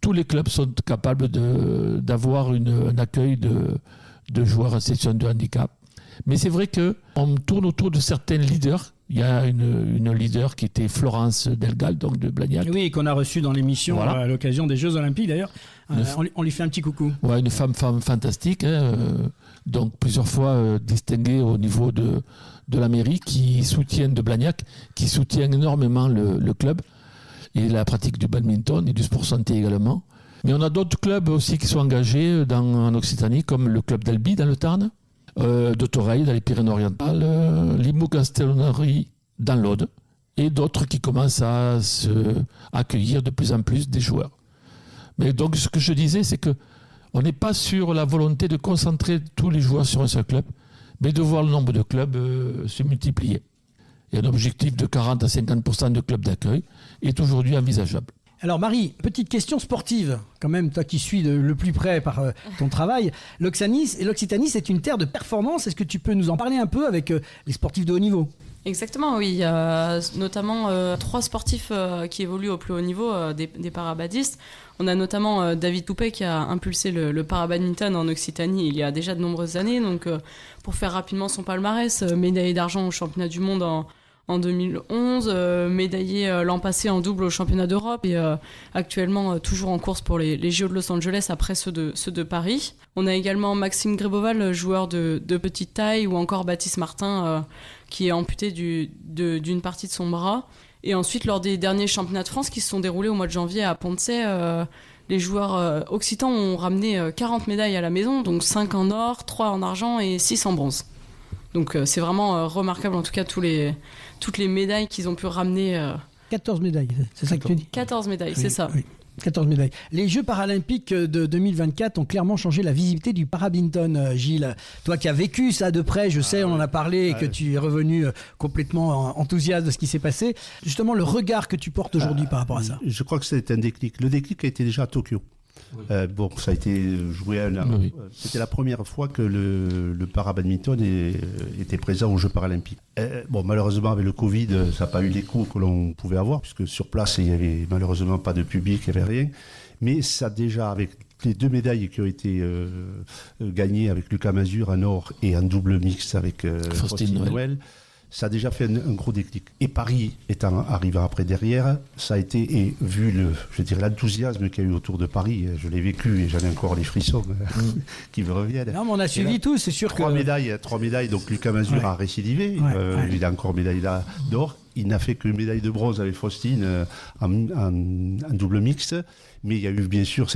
Tous les clubs sont capables d'avoir un accueil de joueurs en situation de handicap. Mais c'est vrai qu'on tourne autour de certains leaders. Il y a une leader qui était Florence Delgal, donc de Blagnac. Oui, qu'on a reçue dans l'émission à l'occasion des Jeux Olympiques d'ailleurs. On lui fait un petit coucou. Ouais, une femme fantastique, donc plusieurs fois distinguée au niveau de la mairie, qui soutient de Blagnac, qui soutient énormément le club et la pratique du badminton et du sport santé également. Mais on a d'autres clubs aussi qui sont engagés en Occitanie, comme le club d'Albi dans le Tarn, de Toreil dans les Pyrénées-Orientales, Limoux-Castelnaudary dans l'Aude, et d'autres qui commencent à accueillir de plus en plus des joueurs. Mais donc ce que je disais, c'est qu'on n'est pas sur la volonté de concentrer tous les joueurs sur un seul club, mais de voir le nombre de clubs se multiplier. Et un objectif de 40 à 50% de clubs d'accueil est aujourd'hui envisageable. Alors Marie, petite question sportive, quand même, toi qui suis le plus près par ton travail. L'Occitanie, c'est une terre de performance. Est-ce que tu peux nous en parler un peu avec les sportifs de haut niveau ? Exactement, oui. Il y a notamment 3 sportifs qui évoluent au plus haut niveau, des parabadistes. On a notamment David Toupet qui a impulsé le parabadminton en Occitanie il y a déjà de nombreuses années. Donc, pour faire rapidement son palmarès, médaillé d'argent au championnat du monde en 2011, médaillé l'an passé en double au championnat d'Europe et actuellement toujours en course pour les JO de Los Angeles après ceux de Paris. On a également Maxime Gréboval, joueur de petite taille, ou encore Baptiste Martin qui est amputé d'une partie de son bras. Et ensuite, lors des derniers championnats de France qui se sont déroulés au mois de janvier à Pontsey, les joueurs occitans ont ramené 40 médailles à la maison, donc 5 en or, 3 en argent et 6 en bronze. Donc c'est vraiment remarquable, en tout cas, toutes les médailles qu'ils ont pu ramener. 14 médailles, c'est ça que tu dis ? 14 médailles, Oui, c'est ça. Oui. 14 médailles. Les Jeux paralympiques de 2024 ont clairement changé la visibilité du parabadminton, Gilles. Toi qui as vécu ça de près, je sais, on en a parlé, et que tu es revenu complètement enthousiaste de ce qui s'est passé. Justement, le regard que tu portes aujourd'hui par rapport à ça. Je crois que c'était un déclic. Le déclic a été déjà à Tokyo. Bon, ça a été joué Oui. C'était la première fois que le parabadminton était présent aux Jeux paralympiques. Bon, malheureusement, avec le Covid, ça n'a pas eu l'écho que l'on pouvait avoir, puisque sur place, il n'y avait malheureusement pas de public, il n'y avait rien. Mais ça, déjà, avec les 2 médailles qui ont été gagnées avec Lucas Mazur en or et en double mixte avec Faustine Noël, ça a déjà fait un gros déclic. Et Paris étant arrivé après derrière, ça a été, et vu l'enthousiasme qu'il y a eu autour de Paris, je l'ai vécu et j'en ai encore les frissons qui me reviennent. Non, mais on a suivi tous, c'est sûr 3 médailles, donc Lucas Mazur a récidivé, il a encore médaille d'or. Il n'a fait que médaille de bronze avec Faustine en double mixte. Mais il y a eu bien sûr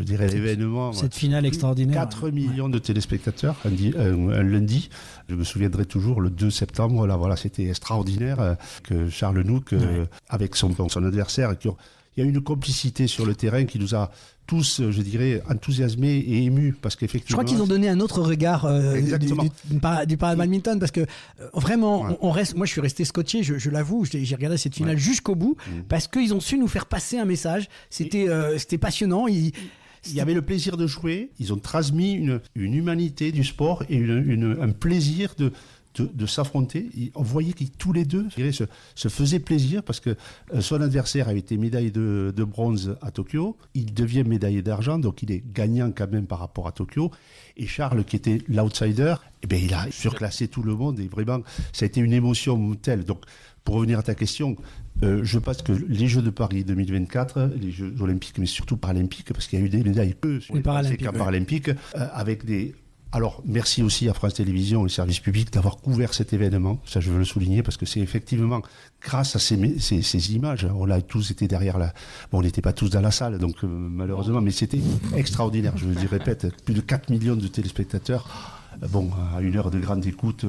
l'événement. Cette finale extraordinaire. 4 millions de téléspectateurs un lundi. Je me souviendrai toujours, le 2 septembre, là, voilà, c'était extraordinaire que Charles Nouk, avec son adversaire, il y a eu une complicité sur le terrain qui nous a tous, je dirais, enthousiasmés et émus, parce qu'effectivement... Je crois qu'ils ont donné un autre regard du parabadminton, parce que vraiment, on reste. Moi, je suis resté scotché, je l'avoue, j'ai regardé cette finale jusqu'au bout, parce qu'ils ont su nous faire passer un message. C'était passionnant. Il y avait le plaisir de jouer. Ils ont transmis une humanité du sport et un plaisir de s'affronter. On voyait qu'ils tous les deux se faisaient plaisir, parce que son adversaire avait été médaillé de bronze à Tokyo, il devient médaillé d'argent, donc il est gagnant quand même par rapport à Tokyo. Et Charles, qui était l'outsider, il a surclassé tout le monde, et vraiment ça a été une émotion telle. Donc pour revenir à ta question, je pense que les Jeux de Paris 2024, les Jeux olympiques, mais surtout paralympiques, parce qu'il y a eu des médailles sur les paralympiques, avec des... Alors, merci aussi à France Télévisions et services publics d'avoir couvert cet événement. Ça, je veux le souligner, parce que c'est effectivement grâce à ces images. On a tous été derrière Bon, on n'était pas tous dans la salle, donc malheureusement, mais c'était extraordinaire. Je le répète, plus de 4 millions de téléspectateurs. Bon, à une heure de grande écoute,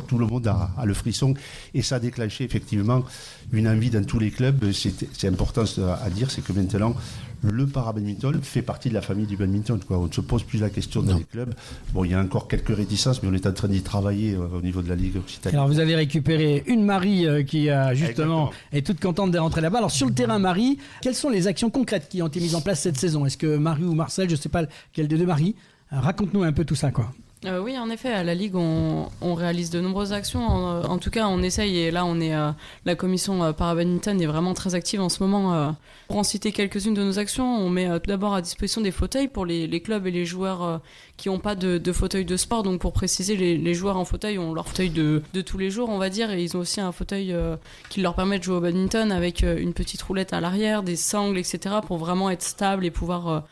tout le monde a le frisson, et ça a déclenché effectivement une envie dans tous les clubs. C'est important à dire, c'est que maintenant, le parabadminton fait partie de la famille du badminton, quoi. On ne se pose plus la question dans les clubs. Bon, il y a encore quelques réticences, mais on est en train d'y travailler au niveau de la Ligue Occitanie. Alors, vous avez récupéré une Marie qui justement est toute contente de rentrer là-bas. Alors, sur le terrain, Marie, quelles sont les actions concrètes qui ont été mises en place cette saison ? Est-ce que Marie ou Marcel, je ne sais pas quel des deux Marie, raconte-nous un peu tout ça, quoi. Oui, en effet, à la Ligue, on réalise de nombreuses actions. En tout cas, on essaye, et là, la commission parabadminton est vraiment très active en ce moment. Pour en citer quelques-unes de nos actions, on met tout d'abord à disposition des fauteuils pour les clubs et les joueurs qui n'ont pas de fauteuil de sport. Donc, pour préciser, les joueurs en fauteuil ont leur fauteuil de tous les jours, on va dire, et ils ont aussi un fauteuil qui leur permet de jouer au badminton avec une petite roulette à l'arrière, des sangles, etc., pour vraiment être stable et pouvoir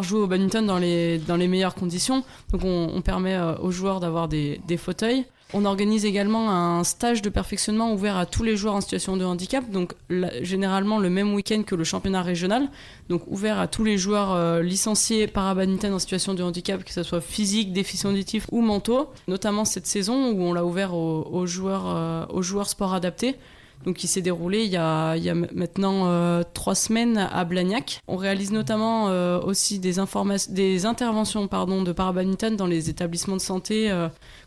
jouer au badminton dans les meilleures conditions. Donc on permet aux joueurs d'avoir des fauteuils. On organise également un stage de perfectionnement ouvert à tous les joueurs en situation de handicap, donc généralement le même week-end que le championnat régional, donc ouvert à tous les joueurs licenciés parabadminton en situation de handicap, que ce soit physique, déficient auditif ou mentaux, notamment cette saison où on l'a ouvert aux joueurs sport adaptés. Donc qui s'est déroulé il y a maintenant 3 semaines à Blagnac. On réalise notamment aussi des interventions de parabadminton dans les établissements de santé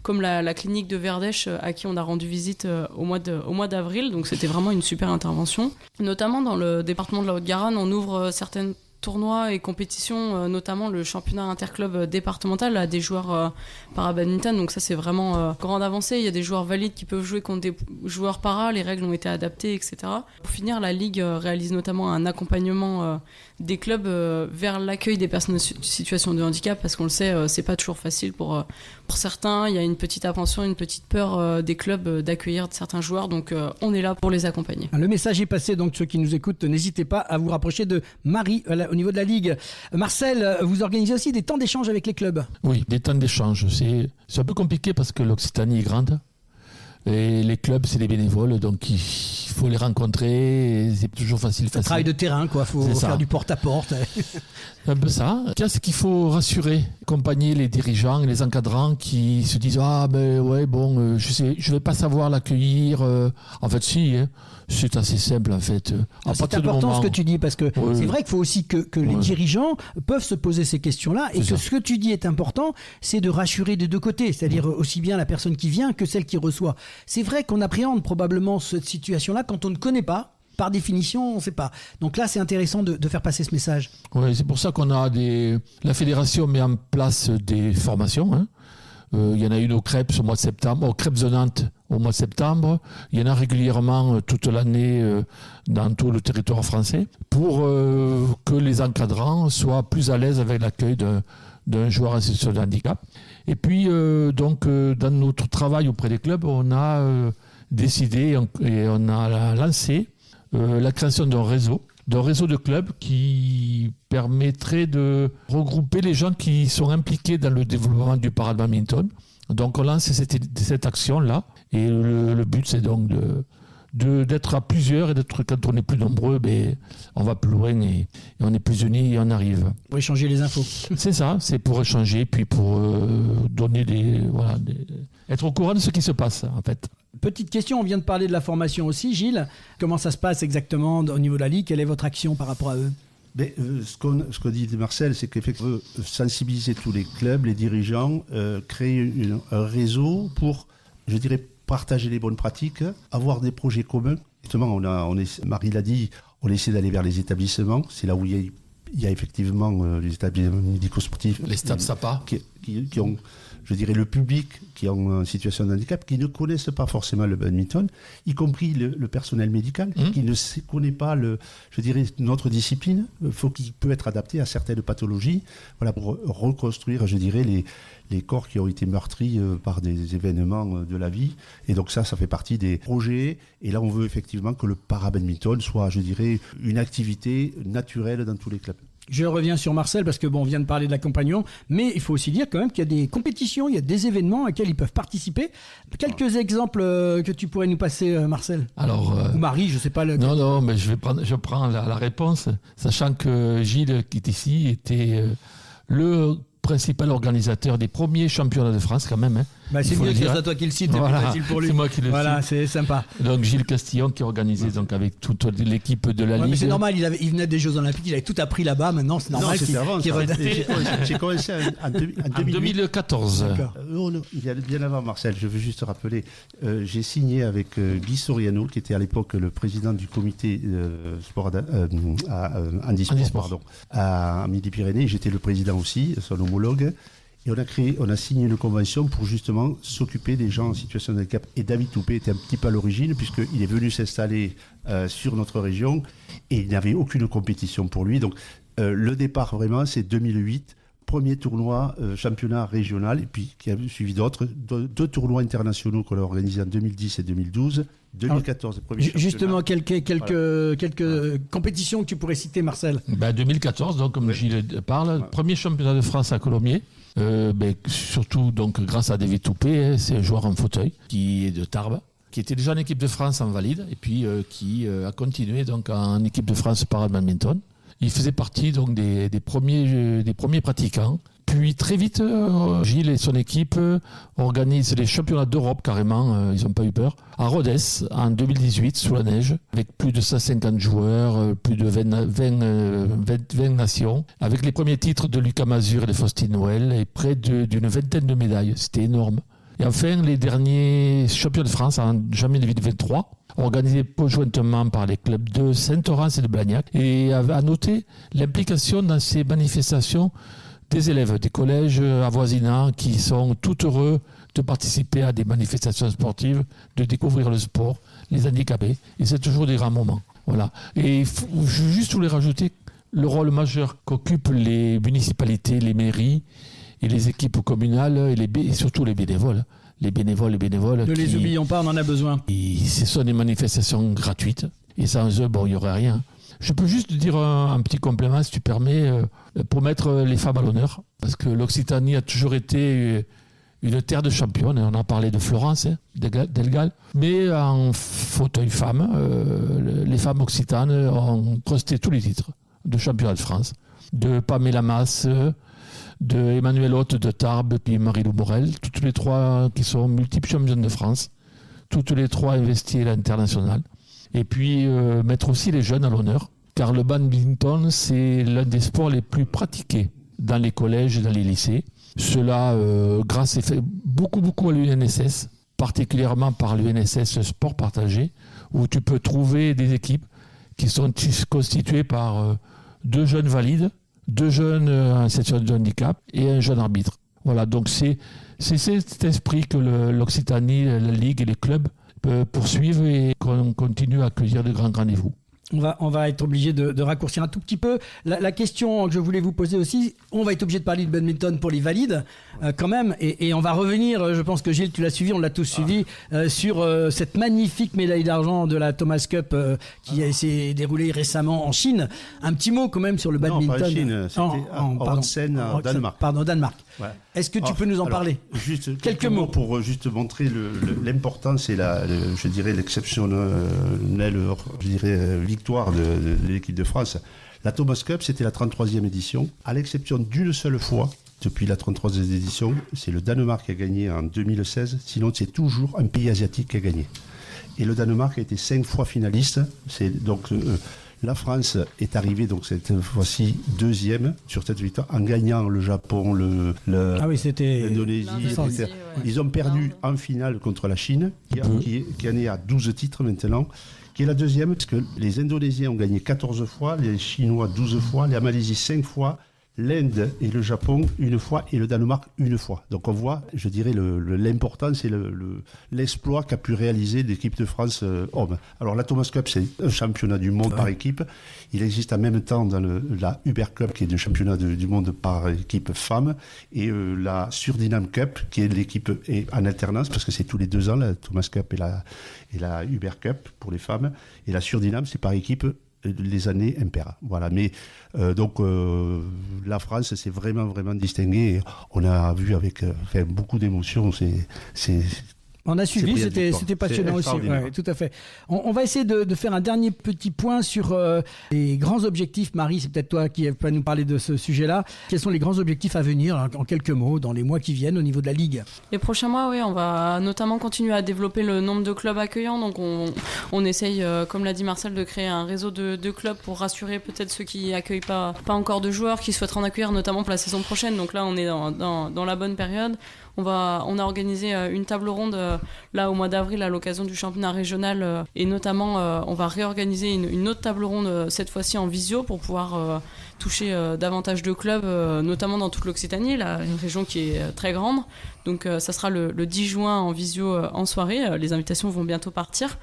comme la clinique de Verdèche à qui on a rendu visite au mois d'avril. Donc c'était vraiment une super intervention. Notamment dans le département de la Haute-Garonne, on ouvre certaines tournois et compétitions, notamment le championnat interclub départemental à des joueurs para-badminton. Donc ça, c'est vraiment grande avancée. Il y a des joueurs valides qui peuvent jouer contre des joueurs para. Les règles ont été adaptées, etc. Pour finir, la Ligue réalise notamment un accompagnement des clubs vers l'accueil des personnes en situation de handicap, parce qu'on le sait, c'est pas toujours facile pour certains. Il y a une petite appréhension, une petite peur des clubs d'accueillir certains joueurs. Donc on est là pour les accompagner. Le message est passé, donc ceux qui nous écoutent, n'hésitez pas à vous rapprocher de Marie au niveau de la Ligue. Marcel, vous organisez aussi des temps d'échange avec les clubs. Oui, des temps d'échange. C'est un peu compliqué parce que l'Occitanie est grande. Et les clubs, c'est des bénévoles, donc il faut les rencontrer. C'est toujours facile. C'est un travail de terrain, quoi. Il faut faire du porte-à-porte. C'est un peu ça. C'est qu'il faut rassurer, accompagner les dirigeants et les encadrants qui se disent je vais pas savoir l'accueillir. En fait, si. C'est assez simple, en fait. C'est important ce que tu dis, parce que c'est vrai qu'il faut aussi que les dirigeants peuvent se poser ces questions-là, et que ce que tu dis est important, c'est de rassurer des deux côtés, c'est-à-dire aussi bien la personne qui vient que celle qui reçoit. C'est vrai qu'on appréhende probablement cette situation-là quand on ne connaît pas. Par définition, on ne sait pas. Donc là, c'est intéressant de faire passer ce message. Oui, c'est pour ça qu'on a la fédération met en place des formations. Il y en a une au Crêpes au mois de septembre, au Crêpes de Nantes au mois de septembre. Il y en a régulièrement toute l'année dans tout le territoire français pour que les encadrants soient plus à l'aise avec l'accueil d'un joueur en situation de handicap. Et puis, dans notre travail auprès des clubs, on a décidé et on a lancé la création d'un réseau de clubs qui permettrait de regrouper les gens qui sont impliqués dans le développement du para-badminton. Donc on lance cette action-là, et le but c'est donc d'être à plusieurs, et quand on est plus nombreux, on va plus loin et on est plus unis et on arrive. Pour échanger les infos. C'est ça, c'est pour échanger, puis pour donner être au courant de ce qui se passe en fait. Petite question, on vient de parler de la formation aussi, Gilles. Comment ça se passe exactement au niveau de la Ligue ? Quelle est votre action par rapport à eux ? Ce que dit Marcel, c'est qu'effectivement, sensibiliser tous les clubs, les dirigeants, créer un réseau pour, je dirais, partager les bonnes pratiques, avoir des projets communs. Justement, Marie l'a dit, on essaie d'aller vers les établissements. C'est là où il y a effectivement les établissements médico-sportifs. Les stades SAPA. Qui ont, je dirais, le public qui est en situation de handicap, qui ne connaissent pas forcément le badminton, y compris le personnel médical, qui ne connaît pas notre discipline, qui peut être adapté à certaines pathologies, pour reconstruire, je dirais, les corps qui ont été meurtris par des événements de la vie. Et donc ça fait partie des projets. Et là, on veut effectivement que le para-badminton soit, je dirais, une activité naturelle dans tous les clubs. Je reviens sur Marcel parce que on vient de parler de l'accompagnement, mais il faut aussi dire quand même qu'il y a des compétitions, il y a des événements auxquels ils peuvent participer. Quelques exemples que tu pourrais nous passer, Marcel. Alors, ou Marie, je sais pas. Non, mais je prends la réponse, sachant que Gilles, qui est ici, était le principal organisateur des premiers championnats de France quand même. C'est mieux que ce soit toi qui le cite, c'est plus facile pour lui. C'est moi qui le cite. C'est sympa. Donc Gilles Castillon qui organisait donc avec toute l'équipe de la Ligue. Mais c'est normal, il venait des Jeux Olympiques, il avait tout appris là-bas, maintenant c'est normal qu'il J'ai commencé en 2014. Bien avant, Marcel, je veux juste rappeler, j'ai signé avec Guy Soriano, qui était à l'époque le président du comité sport handisport à Midi-Pyrénées. J'étais le président aussi, son homologue. Et on a signé une convention pour justement s'occuper des gens en situation de handicap. Et David Toupé était un petit peu à l'origine, puisqu'il est venu s'installer sur notre région et il n'y avait aucune compétition pour lui. Donc le départ vraiment, c'est 2008, premier tournoi championnat régional, et puis qui a suivi deux tournois internationaux qu'on a organisés en 2010 et 2012. 2014, premier championnat. Justement, quelques compétitions que tu pourrais citer, Marcel. 2014, donc comme Gilles parle, premier championnat de France à Colomiers. Surtout donc grâce à David Toupé, c'est un joueur en fauteuil qui est de Tarbes, qui était déjà en équipe de France en valide et puis qui a continué donc en équipe de France para-badminton. Il faisait partie donc des premiers pratiquants Puis très vite, Gilles et son équipe organisent les championnats d'Europe carrément, ils n'ont pas eu peur, à Rhodes en 2018 sous la neige, avec plus de 150 joueurs, plus de 20 nations, avec les premiers titres de Lucas Mazur et de Faustine Noël et près d'une vingtaine de médailles. C'était énorme. Et enfin, les derniers championnats de France en janvier 2023, organisés conjointement par les clubs de Saint-Orens et de Blagnac, et à noter l'implication dans ces manifestations des élèves des collèges avoisinants qui sont tout heureux de participer à des manifestations sportives, de découvrir le sport, les handicapés, et c'est toujours des grands moments. Voilà. Et je juste voulais rajouter le rôle majeur qu'occupent les municipalités, les mairies et les équipes communales et surtout les bénévoles. Les bénévoles. Ne les oublions pas, on en a besoin. Ce sont des manifestations gratuites et sans eux, il n'y aurait rien. Je peux juste dire un petit complément, si tu permets, pour mettre les femmes à l'honneur, parce que l'Occitanie a toujours été une terre de championnes. On a parlé de Florence, d'Elgal, mais en fauteuil femme, les femmes occitanes ont trusté tous les titres de championnat de France, de Pamela Mas, de Emmanuel Haute de Tarbes, puis Marie-Lou Morel, toutes les trois qui sont multiples championnes de France, toutes les trois investies à l'international. Et puis mettre aussi les jeunes à l'honneur, car le badminton, c'est l'un des sports les plus pratiqués dans les collèges et dans les lycées. Cela grâce beaucoup à l'UNSS, particulièrement par l'UNSS Sport Partagé, où tu peux trouver des équipes qui sont constituées par 2 jeunes valides, 2 jeunes en situation de handicap et un jeune arbitre. Voilà, donc c'est cet esprit que l'Occitanie, la Ligue et les clubs poursuivre et qu'on continue à accueillir de grands rendez-vous. On va être obligé de raccourcir un tout petit peu. La question que je voulais vous poser aussi, on va être obligé de parler de badminton pour les valides quand même, et on va revenir, je pense que Gilles, tu l'as suivi, on l'a tous suivi, sur cette magnifique médaille d'argent de la Thomas Cup qui s'est déroulée récemment en Chine. Un petit mot quand même sur le badminton. Non, pas en Chine, c'était en Seine, en Danemark. Pardon, Danemark. Ouais. Est-ce que tu peux nous en parler? Juste quelques mots pour juste montrer l'importance et je dirais l'exceptionnelle victoire de l'équipe de France. La Thomas Cup, c'était la 33e édition, à l'exception d'une seule fois. Depuis la 33e édition, c'est le Danemark qui a gagné en 2016. Sinon, c'est toujours un pays asiatique qui a gagné. Et le Danemark a été 5 fois finaliste. La France est arrivée donc cette fois-ci 2e sur cette victoire en gagnant le Japon, l'Indonésie, etc. Ouais. Ils ont perdu en finale contre la Chine, qui en est à 12 titres maintenant, qui est la 2e, parce que les Indonésiens ont gagné 14 fois, les Chinois 12 fois, la Malaisie 5 fois, l'Inde et le Japon 1 fois et le Danemark 1 fois. Donc on voit, je dirais, l'importance et l'exploit qu'a pu réaliser l'équipe de France homme. Alors la Thomas Cup, c'est un championnat du monde par équipe. Il existe en même temps dans la Uber Cup, qui est le championnat du monde par équipe femme, et la Suriname Cup, qui est l'équipe en alternance, parce que c'est tous les 2 ans, la Thomas Cup et la Uber Cup pour les femmes. Et la Suriname, c'est par équipe les années impaires. Voilà. Mais la France s'est vraiment distinguée. On a vu avec beaucoup d'émotions. On a suivi, c'était passionnant aussi. Ouais, tout à fait. On va essayer de faire un dernier petit point sur les grands objectifs. Marie, c'est peut-être toi qui vas nous parler de ce sujet-là. Quels sont les grands objectifs à venir, en quelques mots, dans les mois qui viennent au niveau de la Ligue? Les prochains mois, oui, on va notamment continuer à développer le nombre de clubs accueillants. Donc on essaye, comme l'a dit Marcel, de créer un réseau de clubs pour rassurer peut-être ceux qui accueillent pas encore de joueurs, qui souhaiteraient en accueillir, notamment pour la saison prochaine. Donc là, on est dans la bonne période. On a organisé une table ronde là au mois d'avril à l'occasion du championnat régional et notamment on va réorganiser une autre table ronde cette fois-ci en visio pour pouvoir toucher davantage de clubs, notamment dans toute l'Occitanie, une région qui est très grande. Donc ça sera le 10 juin en visio en soirée. Les invitations vont bientôt partir.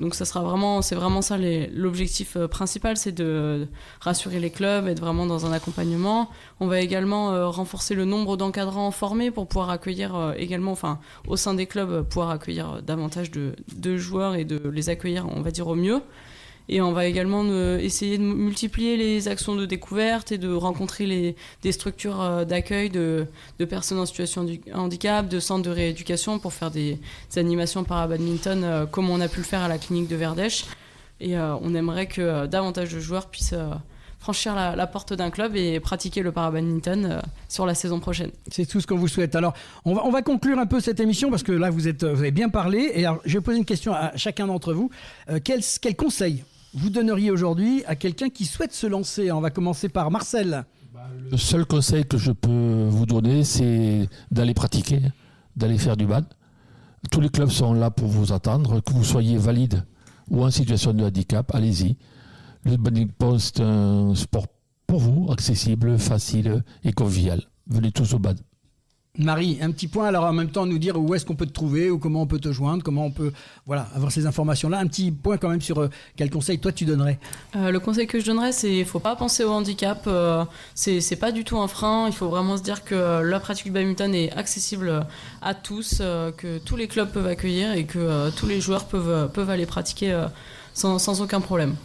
Donc c'est vraiment ça l'objectif principal, c'est de rassurer les clubs, être vraiment dans un accompagnement. On va également renforcer le nombre d'encadrants formés pour pouvoir accueillir également, au sein des clubs, pouvoir accueillir davantage de joueurs et de les accueillir, on va dire, au mieux. Et on va également essayer de multiplier les actions de découverte et de rencontrer des structures d'accueil de personnes en situation de handicap, de centres de rééducation pour faire des animations para-badminton comme on a pu le faire à la clinique de Verdèche. Et on aimerait que davantage de joueurs puissent franchir la porte d'un club et pratiquer le para-badminton sur la saison prochaine. C'est tout ce qu'on vous souhaite. Alors, on va conclure un peu cette émission parce que là, vous avez bien parlé. Et alors, je vais poser une question à chacun d'entre vous. Quel conseil vous donneriez aujourd'hui à quelqu'un qui souhaite se lancer? On va commencer par Marcel. Le seul conseil que je peux vous donner, c'est d'aller pratiquer, d'aller faire du bad. Tous les clubs sont là pour vous attendre, que vous soyez valide ou en situation de handicap, allez-y. Le badminton, c'est un sport pour vous, accessible, facile et convivial. Venez tous au bad. Marie, un petit point, alors en même temps nous dire où est-ce qu'on peut te trouver ou comment on peut te joindre, comment on peut avoir ces informations-là. Un petit point quand même sur quel conseil toi tu donnerais. Le conseil que je donnerais, c'est qu'il ne faut pas penser au handicap. C'est pas du tout un frein. Il faut vraiment se dire que la pratique du badminton est accessible à tous, que tous les clubs peuvent accueillir et que tous les joueurs peuvent aller pratiquer sans aucun problème.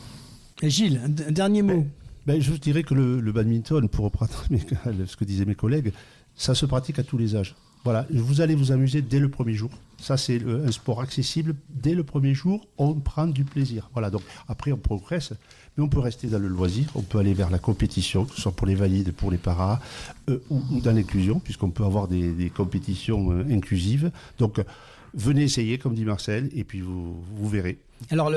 Et Gilles, un dernier mot. Je dirais que le badminton, pour reprendre ce que disaient mes collègues, ça se pratique à tous les âges. Voilà, vous allez vous amuser dès le premier jour. Ça, c'est un sport accessible. Dès le premier jour, on prend du plaisir. Voilà, donc après, on progresse, mais on peut rester dans le loisir. On peut aller vers la compétition, que ce soit pour les valides, pour les paras, ou dans l'inclusion, puisqu'on peut avoir des compétitions inclusives. Donc, venez essayer, comme dit Marcel, et puis vous verrez. Alors,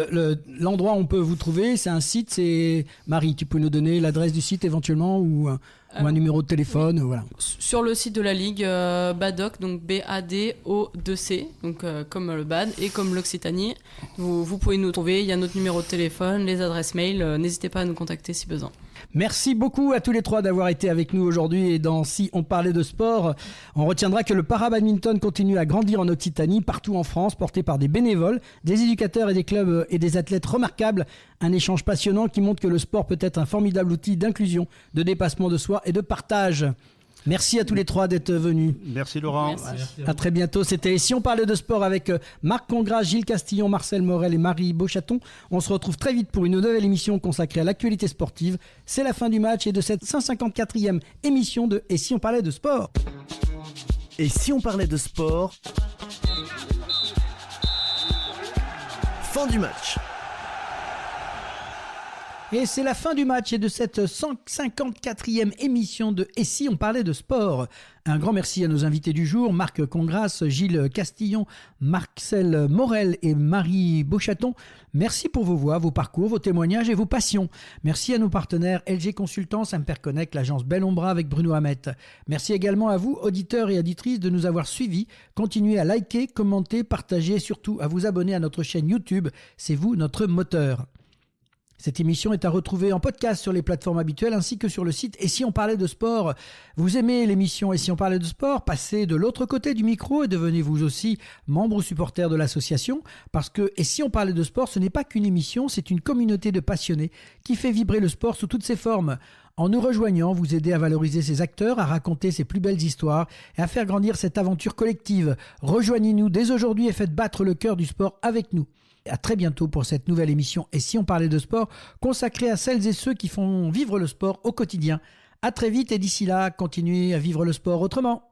l'endroit où on peut vous trouver, c'est un site, c'est... Marie, tu peux nous donner l'adresse du site éventuellement ou un numéro de téléphone, voilà. Sur le site de la Ligue, BADOC, donc BADO2C, donc comme le BAD et comme l'Occitanie. Vous pouvez nous trouver, il y a notre numéro de téléphone, les adresses mail, n'hésitez pas à nous contacter si besoin. Merci beaucoup à tous les trois d'avoir été avec nous aujourd'hui et dans Si on parlait de sport. On retiendra que le para-badminton continue à grandir en Occitanie, partout en France, porté par des bénévoles, des éducateurs et des clubs et des athlètes remarquables. Un échange passionnant qui montre que le sport peut être un formidable outil d'inclusion, de dépassement de soi et de partage. Merci à tous les trois d'être venus. Merci Laurent. Merci. À très bientôt. C'était Si on parlait de sport avec Marc Congras, Gilles Castillon, Marcel Morel et Marie Beauchaton. On se retrouve très vite pour une nouvelle émission consacrée à l'actualité sportive. C'est la fin du match et de cette 154e émission de Et si on parlait de sport. Et si on parlait de sport? Fin du match. Et c'est la fin du match et de cette 154e émission de Et si on parlait de sport. Un grand merci à nos invités du jour, Marc Congras, Gilles Castillon, Marcel Morel et Marie Beauchaton. Merci pour vos voix, vos parcours, vos témoignages et vos passions. Merci à nos partenaires LG Consultants, Imperconnect, l'agence Bellombra avec Bruno Hamet. Merci également à vous, auditeurs et auditrices, de nous avoir suivis. Continuez à liker, commenter, partager et surtout à vous abonner à notre chaîne YouTube. C'est vous, notre moteur. Cette émission est à retrouver en podcast sur les plateformes habituelles ainsi que sur le site Et si on parlait de sport. Vous aimez l'émission Et si on parlait de sport? Passez de l'autre côté du micro et devenez vous aussi membre ou supporter de l'association parce que Et si on parlait de sport, ce n'est pas qu'une émission, c'est une communauté de passionnés qui fait vibrer le sport sous toutes ses formes. En nous rejoignant, vous aidez à valoriser ses acteurs, à raconter ses plus belles histoires et à faire grandir cette aventure collective. Rejoignez-nous dès aujourd'hui et faites battre le cœur du sport avec nous. À très bientôt pour cette nouvelle émission Et si on parlait de sport, consacrée à celles et ceux qui font vivre le sport au quotidien. À très vite et d'ici là, continuez à vivre le sport autrement.